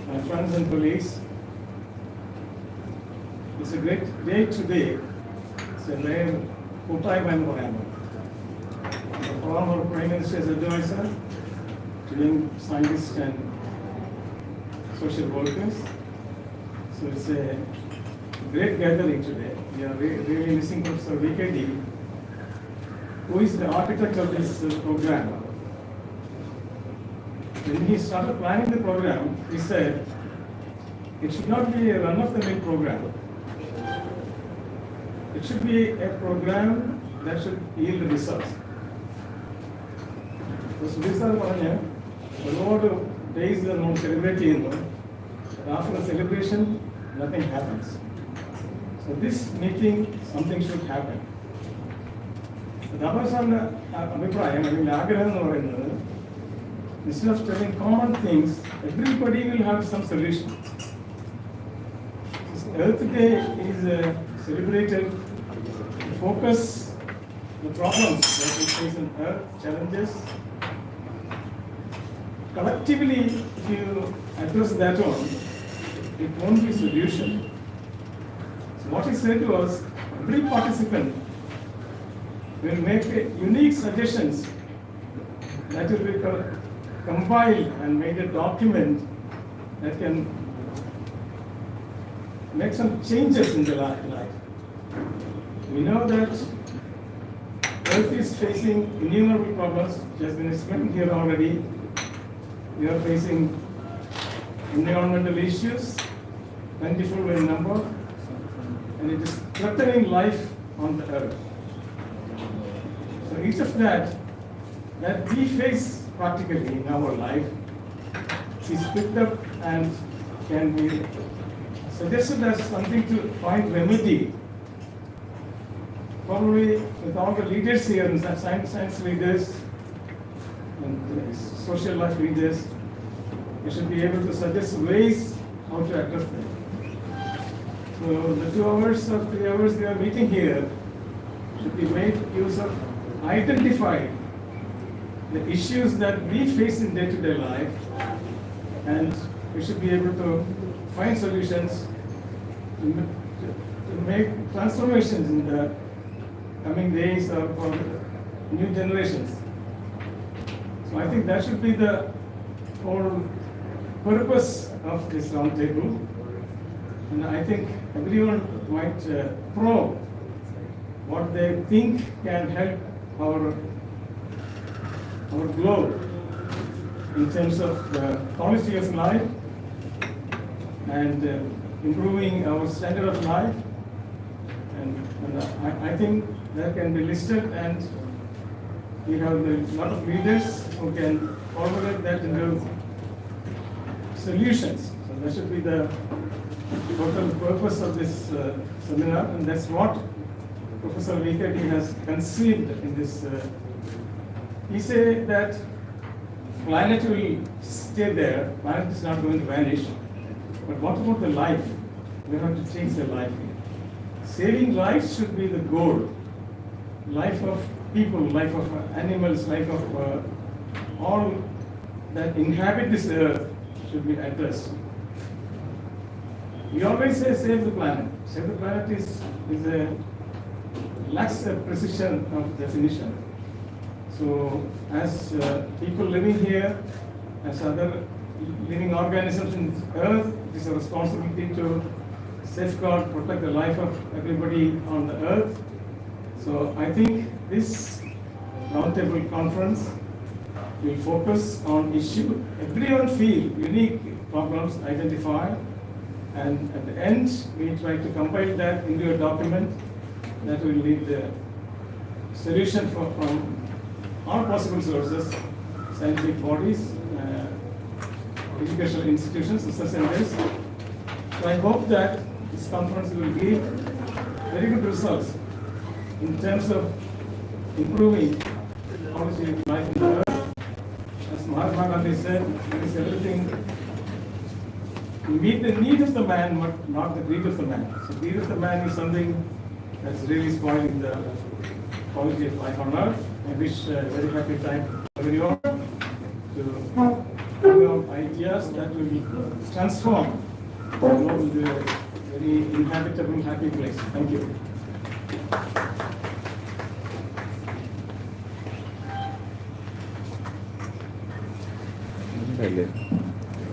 my friends and colleagues, it's a great day today. It's a day full-time employment. The former Prime Minister's advisor, young scientists and social workers. So it's a great gathering today. We are really missing Professor VKD, who is the architect of this program. when he started planning the program, he said it should not be a run-of-the-mill program. It should be a program that should yield results. So Sudhir പറഞ്ഞ ഒരുപാട് days നമ്മൾ celebrate ചെയ്യുന്നു. After the celebration, nothing happens. So this meeting, something should happen. Dabasan's അഭിപ്രായം അല്ലെങ്കിൽ ആഗ്രഹം എന്ന് പറയുന്നത്, instead of telling common things, everybody will have some solution. Earth Day is celebrated to focus the problems that we face on Earth, challenges. Collectively, if you address that one, it won't be solution. So what he said was, every participant will make unique suggestions that will be compiled and made a document that can make some changes in the life. We know that Earth is facing innumerable problems, which has been explained here already. We are facing environmental issues, plentiful in number, and it is threatening life on the Earth. So each of that we face practically in our life is picked up and can be suggested as something to find remedy. Probably with all the leaders here, and science leaders and social life leaders, we should be able to suggest ways how to address them. So the 2 hours or 3 hours we are meeting here should be made use of identify the issues that we face in day-to-day life, and we should be able to find solutions to make transformations in the coming days or for new generations. So I think that should be the whole purpose of this roundtable, and I think everyone might probe what they think can help our globe in terms of quality of life and improving our standard of life, and I think that can be listed, and we have a lot of leaders who can formulate that into solutions. So that should be the total purpose of this seminar, and that's what Professor Vikati has conceived in this. He said that planet will stay there, planet is not going to vanish, but what about the life? We have to change the life. Saving lives should be the goal. Life of people, life of animals, life of all that inhabit this earth should be addressed. We always say save the planet. Save the planet is a lacks a precision of definition. So as people living here, as other living organisms in this earth, it is a responsibility to safeguard, protect the life of everybody on the earth. So I think this roundtable conference will focus on issue everyone feel unique problems identified, and at the end we try to compile that into a document that will lead the solution from all possible sources, scientific bodies, educational institutions, research centers. So I hope that this conference will give very good results in terms of improving quality of life in the earth. As Mahatma Gandhi said, it is everything to meet the need of the man, but not the greed of the man. So greed of the man is something that's really spoiling the quality of life on earth. I wish a very happy time for everyone to bring out ideas that will transform the world into a very inhabitable, happy place. Thank you. അല്ലേ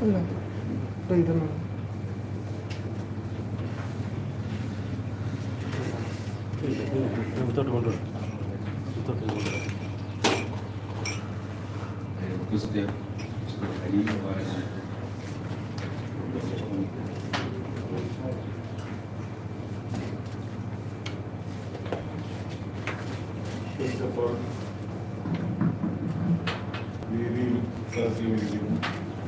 അല്ല ഇതാണ് Christian First of all, വേദിയിൽ സഹകരിക്കുന്നു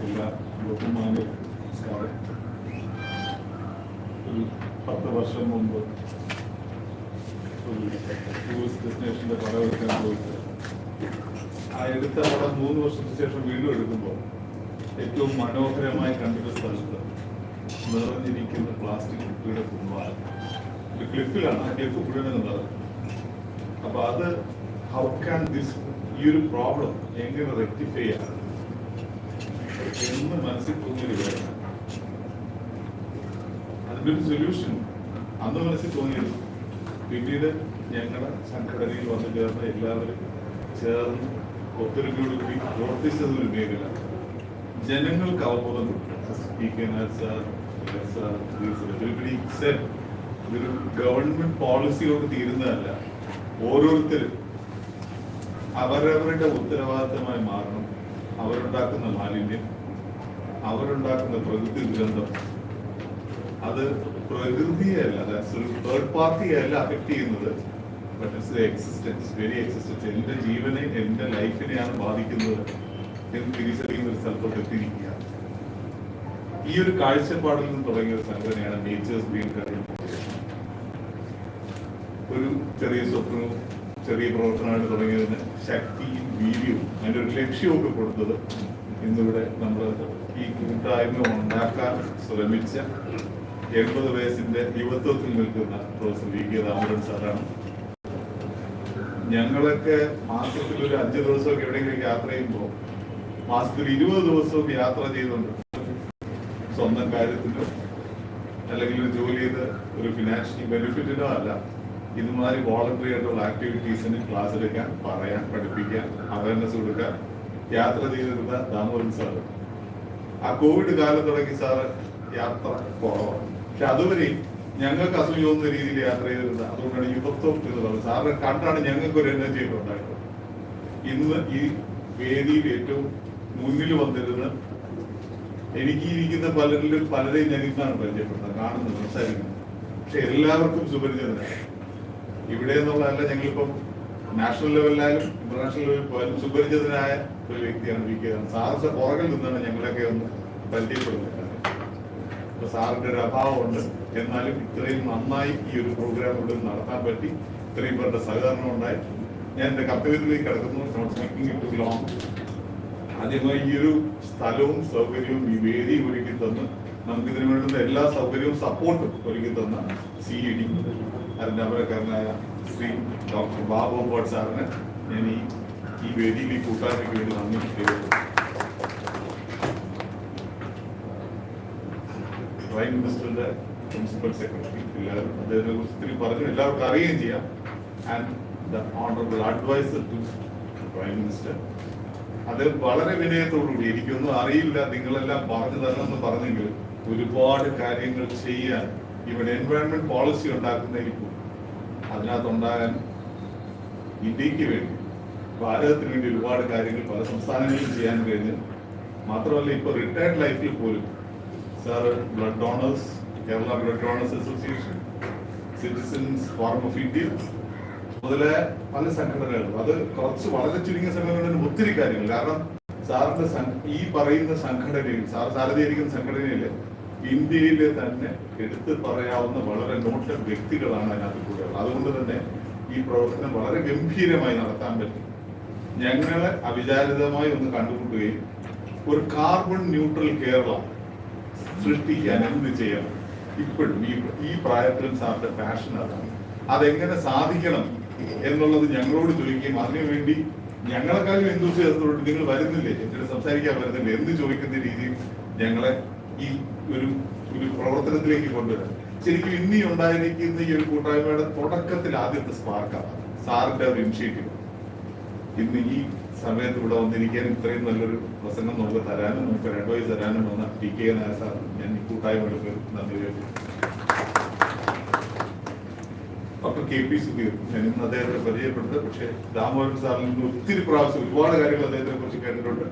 എല്ലാ ബഹുമാന നമസ്കാരം. ഒരു 10 വർഷം മുമ്പ് ഒരു ടൂറിസ്റ്റ് ഡെസ്റ്റിനേഷൻ്റെ പടം എടുക്കാൻ പോയിട്ട് ആ എടുത്ത പടം 3 വർഷത്തിന് ശേഷം വീണ്ടും എടുക്കുമ്പോൾ ഏറ്റവും മനോഹരമായി കണ്ടൊരു സ്ഥലത്ത് നിറഞ്ഞിരിക്കുന്ന പ്ലാസ്റ്റിക് കുപ്പിയുടെ കുമ്പാരം ഒരു ക്ലിഫിലാണ്. ആ ക്ലിഫ് മുഴുവൻ നിന്നത്. അപ്പൊ അത് ഹൗ ക്യാൻ ദിസ് ഈ ഒരു പ്രോബ്ലം എങ്ങനെ റെക്ടിഫൈ ചെയ്യാം എന്ന് മനസ്സിൽ തോന്നിയൊരു കാര്യം. അതിൻ്റെ ഒരു സൊല്യൂഷൻ അന്ന് മനസ്സിൽ തോന്നിയത് പിന്നീട് ഞങ്ങളുടെ സംഘടനയിൽ വന്നു ചേർന്ന എല്ലാവരും ചേർന്ന് ഒത്തൊരുമയോടുകൂടി പ്രവർത്തിച്ചതൊരു മേഖല ജനങ്ങൾക്ക് അവബോധം ഇതൊരു ഗവൺമെന്റ് പോളിസി കൊണ്ട് തീരുന്നതല്ല. ഓരോരുത്തരും അവരവരുടെ ഉത്തരവാദിത്തമായി മാറണം. അവരുണ്ടാക്കുന്ന മാലിന്യം, അവരുണ്ടാക്കുന്ന പ്രകൃതി ദുരന്തം അത് പ്രകൃതിയല്ല, തേർഡ് പാർട്ടിയല്ല അഫക്ട് ചെയ്യുന്നത്. But it's existence, very existence. എന്റെ ജീവനെ, എന്റെ ലൈഫിനെയാണ് ബാധിക്കുന്നത് എന്ന് തിരിച്ചറിയുന്ന ഒരു സ്ഥലത്തോട്ട് എത്തിയിരിക്കുക. ഈ ഒരു കാഴ്ചപ്പാടിൽ നിന്ന് തുടങ്ങിയ ഒരു സംഘടനയാണ് നേച്ചേഴ്സ് ഗ്രീൻ കറി. ഒരു ചെറിയ സ്വപ്നവും ചെറിയ പ്രവർത്തനമായിട്ട് തുടങ്ങിയതിന് ശക്തിയും വീര്യവും അതിൻ്റെ ഒരു ലക്ഷ്യവും കൊടുത്തത് ഇന്നിവിടെ നമ്മൾ ഈ കൂട്ടായ്മ ഉണ്ടാക്കാൻ ശ്രമിച്ച 80 വയസ്സിന്റെ യുവത്വത്തിൽ നിൽക്കുന്ന പ്രൊഫസർ വി കെ രാമൻ സാറാണ്. ഞങ്ങളൊക്കെ മാസത്തിൽ ഒരു 5 ദിവസമൊക്കെ എവിടെയെങ്കിലും യാത്ര ചെയ്യുമ്പോൾ മാസത്തിൽ 20 ദിവസവും യാത്ര ചെയ്തുകൊണ്ട് സ്വന്തം കാര്യത്തിനോ അല്ലെങ്കിൽ ഒരു ജോലി ചെയ്ത് ഒരു ഫിനാൻഷ്യൽ ബെനിഫിറ്റിനോ അല്ല, ഇതുമാതിരി വോളണ്ടറി ആയിട്ടുള്ള ആക്ടിവിറ്റീസിന് ക്ലാസ് എടുക്കാൻ, പറയാൻ, പഠിപ്പിക്കാൻ, അവയർനെസ് കൊടുക്കാൻ യാത്ര ചെയ്തിരുന്ന ദാമോദരൻ സാറ്. ആ കോവിഡ് കാലം തുടങ്ങി സാറ് യാത്ര കുറവാണ്. പക്ഷെ അതുവരെ ഞങ്ങൾക്ക് അസൂയ തോന്നുന്ന രീതിയിൽ യാത്ര ചെയ്തിരുന്ന, അതുകൊണ്ടാണ് യുവത്വം എന്ന് പറയുന്നത്. സാറിനെ കണ്ടാണ് ഞങ്ങൾക്ക് ഒരു എനർജി ഒക്കെ ഉണ്ടായിട്ടുള്ളത്. ഇന്ന് ഈ വേദിയിൽ ഏറ്റവും മുന്നിൽ വന്നിരുന്ന് എനിക്ക് ഇരിക്കുന്ന പലരെയും ഞാൻ ഇന്നാണ് പരിചയപ്പെടുന്നത്, കാണുന്നത്, സംസാരിക്കുന്നത്. പക്ഷെ എല്ലാവർക്കും സുപരിചിതനാണ്. ഇവിടെ എന്നുള്ളതല്ല, ഞങ്ങളിപ്പം നാഷണൽ ലെവലിലായാലും ഇന്റർനാഷണൽ ലെവലിൽ പോയാലും സുപരിചിതനായ ഒരു വ്യക്തിയാണ് വി കെ. സാറിന്റെ പുറകിൽ നിന്നാണ് ഞങ്ങളൊക്കെ ഒന്ന് പരിചയപ്പെടുന്നത്. അപ്പൊ സാറിന്റെ ഒരു അഭാവമുണ്ട്. എന്നാലും ഇത്രയും നന്നായി ഈ ഒരു പ്രോഗ്രാം ഇവിടെ നടത്താൻ പറ്റി. ഇത്രയും പേരുടെ സഹകരണം ഉണ്ടായി. ഞാൻ എന്റെ കർത്തവ്യത്തിലേക്ക് കിടക്കുന്നു. ആദ്യമായി ഈ ഒരു സ്ഥലവും സൗകര്യവും ഈ വേദിയും ഒരുക്കി തന്ന് നമുക്ക് ഇതിനു വേണ്ടുന്ന എല്ലാ സൗകര്യവും സപ്പോർട്ടും ഒരുക്കി തന്ന CED അതിന്റെ അമരക്കാരനായ ശ്രീ ഡോക്ടർ ബാബു അമ്പാട്ട് സാറിന് ഞാൻ ഈ വേദിയിൽ ഈ കൂട്ടായ്മയ്ക്ക് വേണ്ടി നന്ദി ചെയ്യുന്നു. പ്രൈം മിനിസ്റ്ററുടെ പ്രിൻസിപ്പൽ സെക്രട്ടറി എല്ലാവരും അദ്ദേഹത്തെ കുറിച്ച് ഒത്തിരി പറഞ്ഞു, എല്ലാവർക്കും അറിയുകയും ചെയ്യാം. And the honourable adviser to prime minister, അത് വളരെ വിനയത്തോടുകൂടി എനിക്കൊന്നും അറിയില്ല, നിങ്ങളെല്ലാം പറഞ്ഞു തരണമെന്ന് പറഞ്ഞെങ്കിൽ ഒരുപാട് കാര്യങ്ങൾ ചെയ്യാൻ ഇവിടെ എൻവയോൺമെന്റ് പോളിസി ഉണ്ടാക്കുന്നതിൽ അതിനകത്തുണ്ടാകാൻ ഇന്ത്യക്ക് വേണ്ടി, ഭാരതത്തിന് വേണ്ടി ഒരുപാട് കാര്യങ്ങൾ പല സംസ്ഥാനങ്ങളിലും ചെയ്യാൻ കഴിഞ്ഞു. മാത്രമല്ല ഇപ്പൊ റിട്ടയർഡ് ലൈഫിൽ പോലും sir blood donors, Kerala blood donors association, citizens forum of India മുതലേ പല സംഘടനകളും, അത് കുറച്ച് വളരെ ചുരുങ്ങിയ സംഘടനകളിൽ ഒത്തിരി കാര്യങ്ങൾ. കാരണം സാറിന്റെ ഈ പറയുന്ന സംഘടനയിൽ, സാർ സാരഥിയിരിക്കുന്ന സംഘടനയില് ഇന്ത്യയിലെ തന്നെ എടുത്തു പറയാവുന്ന വളരെ നോട്ടഡ് വ്യക്തികളാണ് അതിനകത്ത് കൂടെ. അതുകൊണ്ട് തന്നെ ഈ പ്രവർത്തനം വളരെ ഗംഭീരമായി നടത്താൻ പറ്റും. ഞങ്ങളെ അവിചാരിതമായി ഒന്ന് കണ്ടുമുട്ടുകയും ഒരു കാർബൺ ന്യൂട്രൽ കേരള സൃഷ്ടിക്കാൻ എന്ത് ചെയ്യണം, ഇപ്പോഴും ഈ പ്രായത്തിലും സാറിന്റെ പാഷൻ അതാണ്. അതെങ്ങനെ സാധിക്കണം എന്നുള്ളത് ഞങ്ങളോട് ചോദിക്കുകയും അതിനുവേണ്ടി ഞങ്ങളെക്കാളും എന്തൂസിയാസത്തോട് നിങ്ങൾ വരുന്നില്ലേ, എന്നോട് സംസാരിക്കാൻ വരുന്നില്ലേ എന്ന് ചോദിക്കുന്ന രീതിയിൽ ഞങ്ങളെ ഈ ഒരു പ്രവർത്തനത്തിലേക്ക് കൊണ്ടുവരാം. ശരിക്കും ഇന്നീ ഉണ്ടായിരിക്കുന്ന ഈ ഒരു കൂട്ടായ്മയുടെ തുടക്കത്തിൽ ആദ്യത്തെ സ്പാർക്കാണ് സാറിന്റെ ഒരു ഇനിഷ്യേറ്റീവ്. ഇന്ന് ഈ സമയത്ത് ഇവിടെ വന്നിരിക്കാനും ഇത്രയും നല്ലൊരു പ്രസംഗം നമുക്ക് തരാനും നമുക്ക് ഒരു അഡ്വൈസ് തരാനും വന്ന PK നായർ സാർ ഞാൻ ഈ കൂട്ടായ്മയുടെ നന്ദി രേഖപ്പെടുത്തുന്നു. ഡോക്ടർ KP സുധീർ, ഞാൻ ഇന്ന് അദ്ദേഹത്തെ പരിചയപ്പെടുത്തുക. പക്ഷേ ദാമോദരൻ സാറിൽ നിന്ന് ഒത്തിരി പ്രാവശ്യം ഒരുപാട് കാര്യങ്ങൾ അദ്ദേഹത്തിനെ കുറിച്ച് കേട്ടിട്ടുണ്ട്.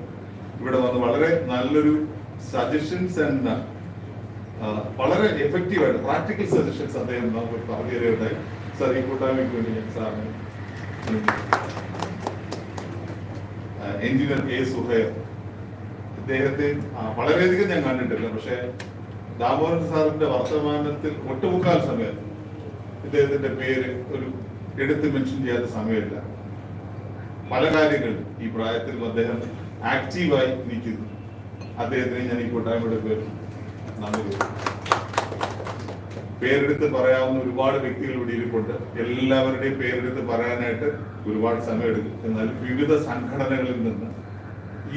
ഇവിടെ വന്ന് വളരെ നല്ലൊരു സജഷൻസ് ആൻഡ് വളരെ എഫക്റ്റീവായിട്ട് പ്രാക്ടിക്കൽ സജഷൻസ് അദ്ദേഹം നമുക്ക് പറഞ്ഞു തരുകയുണ്ടായി. സാർ, ഈ കൂട്ടായ്മയ്ക്ക് വേണ്ടി ഞാൻ സാറിന് എഞ്ചിനീയർ എ സുഹൈർ, ഇദ്ദേഹത്തെ വളരെയധികം ഞാൻ കണ്ടിട്ടില്ല, പക്ഷെ ദാമോദരൻ സാറിന്റെ വർത്തമാനത്തിൽ ഒട്ടുമുക്കാൽ സമയത്ത് ഇദ്ദേഹത്തിന്റെ പേര് ഒരു എടുത്ത് മെൻഷൻ ചെയ്യാത്ത സമയമില്ല. പല കാര്യങ്ങളും ഈ പ്രായത്തിൽ അദ്ദേഹം ആക്റ്റീവായി നിൽക്കുന്നു. അദ്ദേഹത്തിന് ഞാൻ ഈ കൂട്ടായ്മയുടെ പേര് നന്ദി. പേരെടുത്ത് പറയാവുന്ന ഒരുപാട് വ്യക്തികൾ ഇവിടെ ഇരിപ്പുണ്ട്. എല്ലാവരുടെയും പേരെടുത്ത് പറയാനായിട്ട് ഒരുപാട് സമയമെടുക്കും. എന്നാൽ വിവിധ സംഘടനകളിൽ നിന്ന്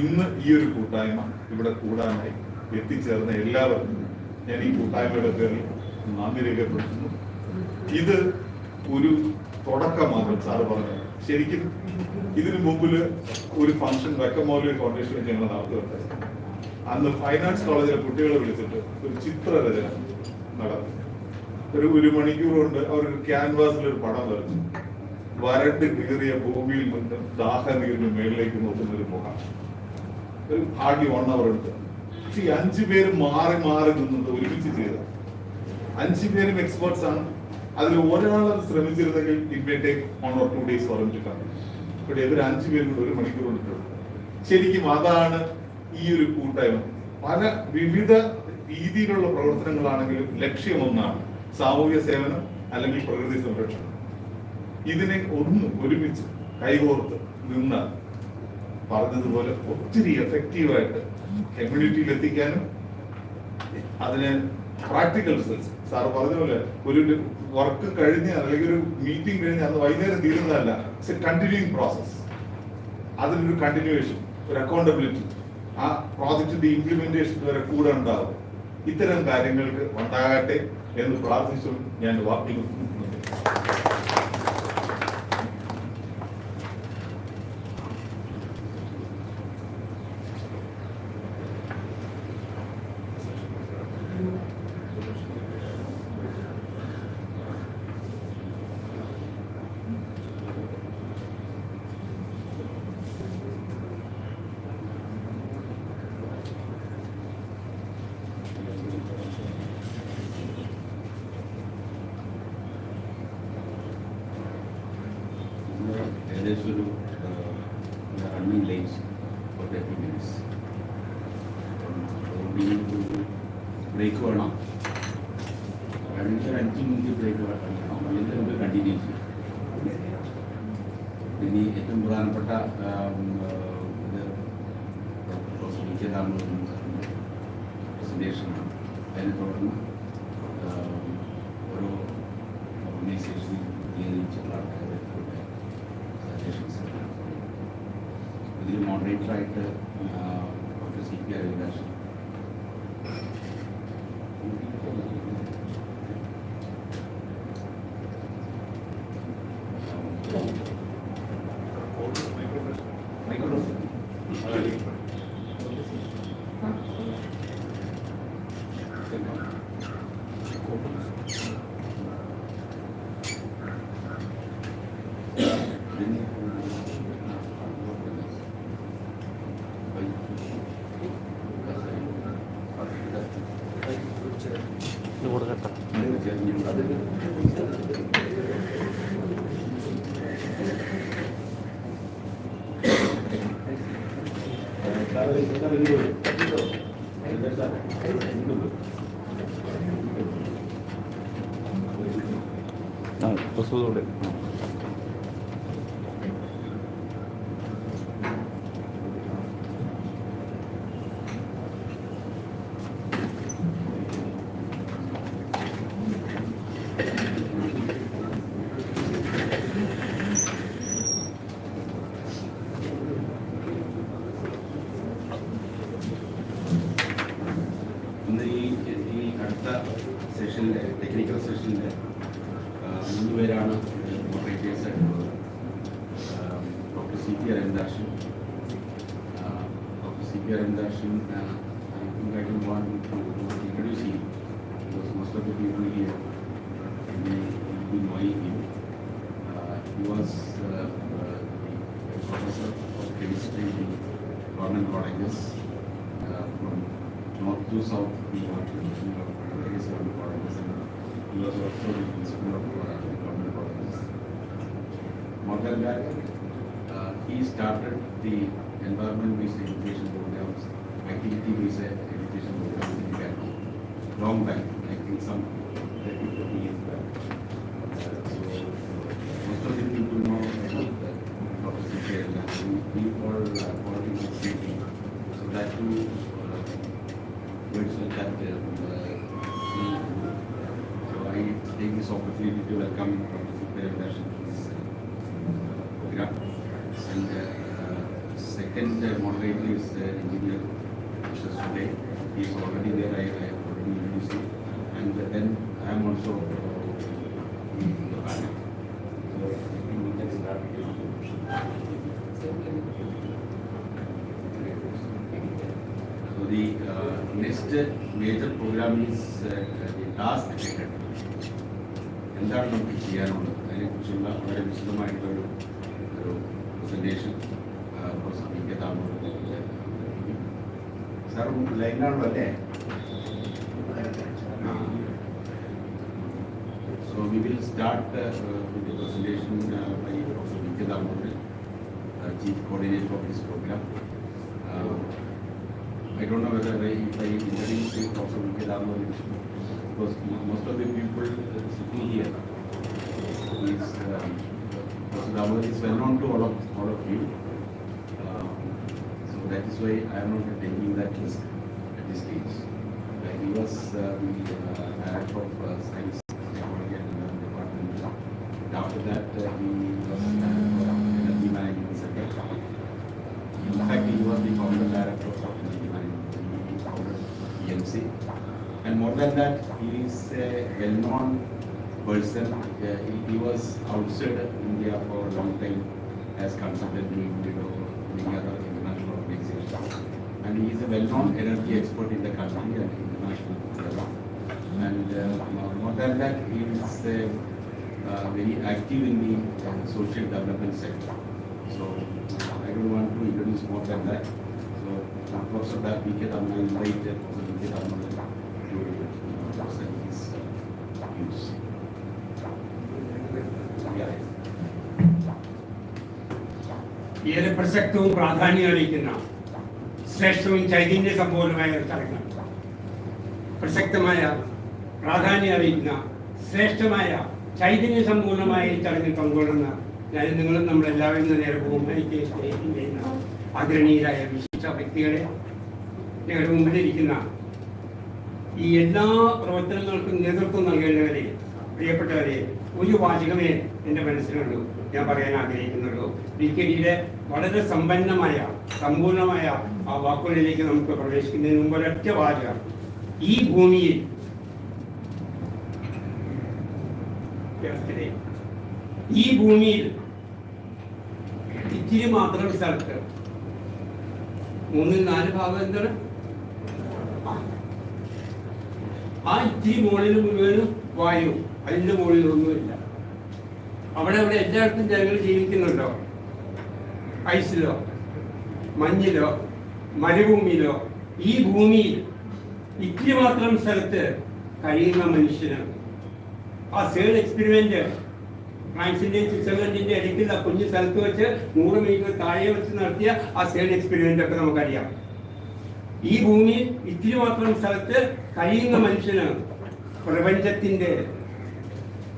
ഇന്ന് ഈ ഒരു കൂട്ടായ്മ ഇവിടെ കൂടാനായി എത്തിച്ചേർന്ന എല്ലാവർക്കും ഞാൻ ഈ കൂട്ടായ്മയുടെ പേരിൽ നന്ദി രേഖപ്പെടുത്തുന്നു. ഇത് ഒരു തുടക്കം മാത്രം. സാറ് പറഞ്ഞു, ശരിക്കും ഇതിനു മുമ്പില് ഒരു ഫംഗ്ഷൻ വെക്കമൗലി ഫൗണ്ടേഷൻ ഞങ്ങൾ നടത്തുകയുണ്ടായി. അന്ന് ഫൈൻ ആർട്സ് കോളേജിലെ കുട്ടികളെ വിളിച്ചിട്ട് ഒരു ചിത്രരചന നടത്തി. ഒരു മണിക്കൂർ കൊണ്ട് അവരൊരു ക്യാൻവാസിൽ ഒരു പടം വരച്ചു. വരണ്ട് കീറിയ ഭൂമിയിൽ നിന്ന് ദാഹനീരിന് മേളിലേക്ക് നോക്കുന്ന ഒരു മുഖം. ഒരു ഹാർഡ്ലി 1 hour എടുത്ത്. പക്ഷെ ഈ 5 പേര് മാറി മാറി നിന്നത് ഒരുമിച്ച് ചെയ്ത 5 പേരും എക്സ്പേർട്സ് ആണ്. അതിൽ ഒരാൾ അത് ശ്രമിച്ചിരുന്നെങ്കിൽ it may take 1 or 2 days പറഞ്ഞിട്ടാണ്. ഇവിടെ ഇവർ 5 പേരും കൂടെ 1 മണിക്കൂർ കൊണ്ടിട്ടുണ്ട്. ശരിക്കും അതാണ് ഈ ഒരു കൂട്ടായ്മ. പല വിവിധ രീതിയിലുള്ള പ്രവർത്തനങ്ങളാണെങ്കിലും ലക്ഷ്യം ഒന്നാണ്: സാമൂഹ്യ സേവനം അല്ലെങ്കിൽ പ്രകൃതി സംരക്ഷണം. ഇതിനെ ഒരുമിച്ച് കൈകോർത്ത് നിന്ന് പറഞ്ഞതുപോലെ ഒത്തിരി എഫക്റ്റീവായിട്ട് കമ്മ്യൂണിറ്റിയിൽ എത്തിക്കാനും അതിന് പ്രാക്ടിക്കൽ റിസൾട്ട്സ്, സാർ പറഞ്ഞ പോലെ ഒരു വർക്ക് കഴിഞ്ഞ് അല്ലെങ്കിൽ ഒരു മീറ്റിംഗ് കഴിഞ്ഞ് അന്ന് വൈകുന്നേരം തീരുന്നതല്ല, ഇറ്റ്സ് എ കണ്ടിന്യൂയിങ് പ്രോസസ്. അതിനൊരു കണ്ടിന്യൂവേഷൻ, ഒരു അക്കൗണ്ടബിലിറ്റി, ആ പ്രോജക്റ്റിന്റെ ഇംപ്ലിമെന്റേഷൻ വരെ കൂടെ ഉണ്ടാവും. ഇത്തരം കാര്യങ്ങൾക്ക് ഉണ്ടാകട്ടെ എന്ന് പ്രാർത്ഥിച്ചു ഞാൻ വാക്കിൽ ഏകദേശം ഒരു running light for 30 minutes. Break വേണം. 5 minute ബ്രേക്ക് വേണം, അല്ലെങ്കിൽ നമുക്ക് കണ്ടിന്യൂ ചെയ്യും. ഇനി ഏറ്റവും പ്രധാനപ്പെട്ട പ്രസന്റേഷനാണ്. അതിനെ തുടർന്ന് ഓരോ ഓർഗനൈസേഷനിൽ നിയന്ത്രിച്ചിട്ടുള്ള ആൾക്കാരെ ഇതിൽ മോഡറേറ്ററായിട്ട് ഡോക്ടർ CP അരവിന്ദാക്ഷൻ, പുസ്തകത്തോടെ ഈ അടുത്ത സെഷനിലെ ടെക്നിക്കൽ സെഷനിലെ 3 പേരാണ് മോഡറേറ്റേഴ്സ് ആയിട്ടുള്ളത്. Doctor CP Aravindakshan, I don't want to introduce him because most of the people here may be knowing him. He was the professor of chemistry in government colleges from north to south. We have various government colleges, and he was also the principal of government colleges. More than that, he started the environment-based education programs, activity-based education programs in Kerala. Long back, I think some 30-40 years back. Most of the people know about Dr. Thiruvananthapuram. We all following his thinking. So that too, words like that. So I take this opportunity to welcome Dr. Thiruvananthapuram to this program. And second moderator is engineer Mr. Sule. He is already there. I have already introduced him. And then I am also in the panel. So I think we can start with the So the next major program is the task academy. എന്താണ് നമുക്ക് ചെയ്യാനുള്ളത് അതിനെക്കുറിച്ചുള്ള വളരെ വിശദമായിട്ടുള്ള ഒരു presentation sir ലൈനാണല്ലോ അല്ലേ? So we will start with the presentation by Dr. Thiruvananthapuram, Chief Coordinator of this program. I don't know whether if I introduce Dr. Thiruvananthapuram, because most of the people sitting here is Dr. Thiruvananthapuram is well known to all of you. So that is why I am not taking that risk at this stage. He was the director of science, technology and department. After that, he was energy management sector. In fact, he was the founder director of energy management. He founded EMC. And more than that, he is a well-known person. He was outside India for a long time as consultant in many other international organizations. And he is a well-known energy expert in the country and international level. And more than that, he is very active in the social development sector. So I don't want to introduce more than that. So Professor Thiruvananthapuram, I invite Professor Thiruvananthapuram to present his views. ഏറെ പ്രസക്തവും പ്രാധാന്യം അറിയിക്കുന്ന ശ്രേഷ്ഠവും ചൈതന്യ സമ്പൂർണമായ ഒരു ചടങ്ങ്. പ്രസക്തമായ പ്രാധാന്യം അറിയിക്കുന്ന ശ്രേഷ്ഠമായ ചൈതന്യ സമ്പൂർണമായ ഈ ചടങ്ങിൽ പങ്കുകൊള്ളുന്ന ഞാൻ നിങ്ങളും നമ്മളെല്ലാവരും നേരെ ബഹുമാനിക്കുകയും സ്നേഹിക്കുകയും ചെയ്യുന്ന ആദരണീയരായ വിശിഷ്ട വ്യക്തികളെ, ഞങ്ങളുടെ മുമ്പിലിരിക്കുന്ന ഈ എല്ലാ പ്രവർത്തനങ്ങൾക്കും നേതൃത്വം നൽകേണ്ടവരെ, പ്രിയപ്പെട്ടവരെ, ഒരു വാചകമേ എൻ്റെ മനസ്സിലുള്ളൂ, ഞാൻ പറയാൻ ആഗ്രഹിക്കുന്നുള്ളൂ. ഡിയുടെ വളരെ സമ്പൂർണമായ ആ വാക്കുകളിലേക്ക് നമുക്ക് പ്രവേശിക്കുന്നതിന് മുമ്പ് ഒരൊറ്റ വാചകം. ഈ ഭൂമിയിൽ ഇത്തിരി മാത്രം സ്ഥലത്ത് 3/4 ഭാഗം എന്താണ് ആ ഇത്തിരി മുകളിൽ മുഴുവനും വായു, അതിൻ്റെ മുകളിലൊന്നുമില്ല. അവിടെ എല്ലായിടത്തും ജനങ്ങൾ ജീവിക്കുന്നുണ്ടോ? ഐസിലോ, മഞ്ഞിലോ, മരുഭൂമിയിലോ? ഈ ഭൂമിയിൽ ഇത്തിരി മാത്രം സ്ഥലത്ത് കഴിയുന്ന മനുഷ്യന് ആ സേൾ എക്സ്പെരിമെന്റ് ഫ്രാൻസിന്റെയും സ്വിറ്റ്സർലൻഡിന്റെ ഇടയ്ക്കുള്ള കുഞ്ഞു സ്ഥലത്ത് വെച്ച് 100 മീറ്റർ താഴെ വെച്ച് നടത്തിയ ആ സേൾ എക്സ്പെരിമെന്റ് ഒക്കെ നമുക്കറിയാം. ഈ ഭൂമിയിൽ ഇത്തിരി മാത്രം സ്ഥലത്ത് കഴിയുന്ന മനുഷ്യന് പ്രപഞ്ചത്തിന്റെ,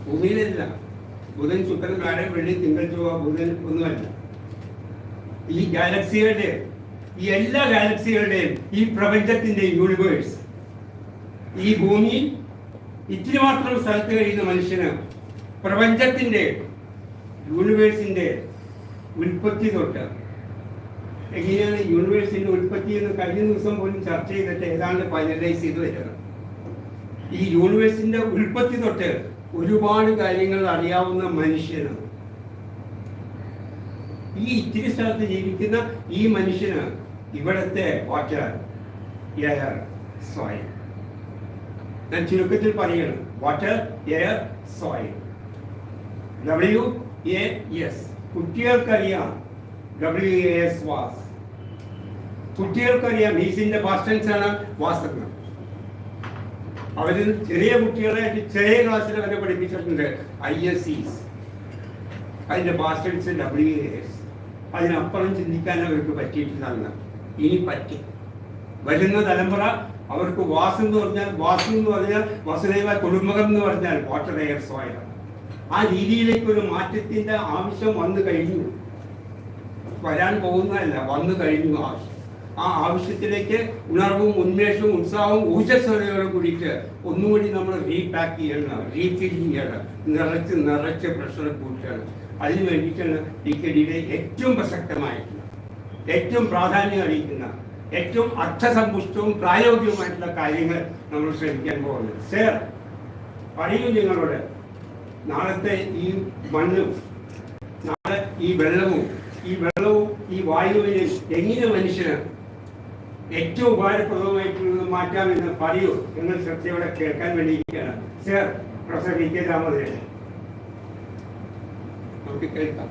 ഭൂമിയിലല്ല, ബുധൻ, ശുക്രൻ, വ്യാഴം, വെള്ളി, തിങ്കൾ, ചൊവ്വ, ബുധൻ ഒന്നുമല്ല, ഈ ഗാലക്സികളുടെ, ഈ എല്ലാ ഗാലക്സികളുടെയും, ഈ പ്രപഞ്ചത്തിന്റെ യൂണിവേഴ്സ്, ഈ ഭൂമിയിൽ ഇത്തിരി മാത്രം സ്ഥലത്ത് കഴിയുന്ന മനുഷ്യന് പ്രപഞ്ചത്തിന്റെ, യൂണിവേഴ്സിന്റെ ഉൽപ്പത്തി തൊട്ട്, എങ്ങനെയാണ് യൂണിവേഴ്സിന്റെ ഉൽപ്പത്തി എന്ന് കഴിഞ്ഞ ദിവസം പോലും ചർച്ച ചെയ്തിട്ട് ഏതാണ്ട് ഫൈനലൈസ് ചെയ്ത് വരുന്നത്. ഈ യൂണിവേഴ്സിന്റെ ഉൽപ്പത്തി തൊട്ട് ഒരുപാട് കാര്യങ്ങൾ അറിയാവുന്ന മനുഷ്യന്, ഈ ഇത്തിരി സ്ഥലത്ത് ജീവിക്കുന്ന ഈ മനുഷ്യന് ഇവിടുത്തെ വാട്ടർ, എയർ, സോയിൽ, ഞാൻ ചുരുക്കത്തിൽ പറയുകയാണ്, വാട്ടർ, എയർ, സോയിൽ, WAS. കുട്ടികൾക്കറിയാം WAS വാസ്. കുട്ടികൾക്കറിയാം ഈസിന്റെ പാസ്റ്റൻസ് ആണ് വാസ്തവം. അവര് ചെറിയ കുട്ടികളെ ചെറിയ ക്ലാസ്സിൽ അവരെ പഠിപ്പിച്ചിട്ടുണ്ട് ISEs, അതിന്റെ പാസ്റ്റൻസ് WAS. അതിനപ്പുറം ചിന്തിക്കാൻ അവർക്ക് പറ്റിയിട്ടില്ല. ഇനി പറ്റും. വരുന്ന തലമുറ അവർക്ക് വാസം എന്ന് പറഞ്ഞാൽ വസുദൈവ കുടുംബകം എന്ന് പറഞ്ഞാൽ വാട്ടർ എയർ സോയിൽ. ആ രീതിയിലേക്ക് ഒരു മാറ്റത്തിന്റെ ആവശ്യം വന്നു കഴിഞ്ഞു. വരാൻ പോകുന്നതല്ല, വന്നു കഴിഞ്ഞു ആവശ്യം. ആ ആവശ്യത്തിലേക്ക് ഉണർവും ഉന്മേഷവും ഉത്സാഹവും ഊർജ്ജസ്വലയോടും കൂടിയിട്ട് ഒന്നുകൂടി നമ്മൾ റീപാക്ക് ചെയ്യണം, റീഫില്ലിങ് ചെയ്യണം, നിറച്ച് പ്രഷർ കൂട്ടുകയാണ്. അതിനു വേണ്ടിയിട്ടാണ് ഡിക്കഡിയിലെ ഏറ്റവും പ്രസക്തമായിട്ടുള്ള, ഏറ്റവും പ്രാധാന്യം അറിയിക്കുന്ന, ഏറ്റവും അർത്ഥസമ്പുഷ്ടവും പ്രായോഗികവുമായിട്ടുള്ള കാര്യങ്ങൾ നമ്മൾ ശ്രമിക്കാൻ പോകുന്നത്. സർ, പറയൂ നിങ്ങളോട്, നാളത്തെ ഈ മണ്ണും നാളെ ഈ വെള്ളവും ഈ വായുവിനെ എങ്ങനെ മനുഷ്യന് ഏറ്റവും ഉപകാരപ്രദമായിട്ടുള്ളത് മാറ്റാമെന്ന് പറയൂ എന്ന് ശ്രദ്ധയോടെ കേൾക്കാൻ വേണ്ടിയിരിക്കുകയാണ്. സർ, പ്രൊഫസർ DK ദാമോദരൻ, നമുക്ക് കേൾക്കാം.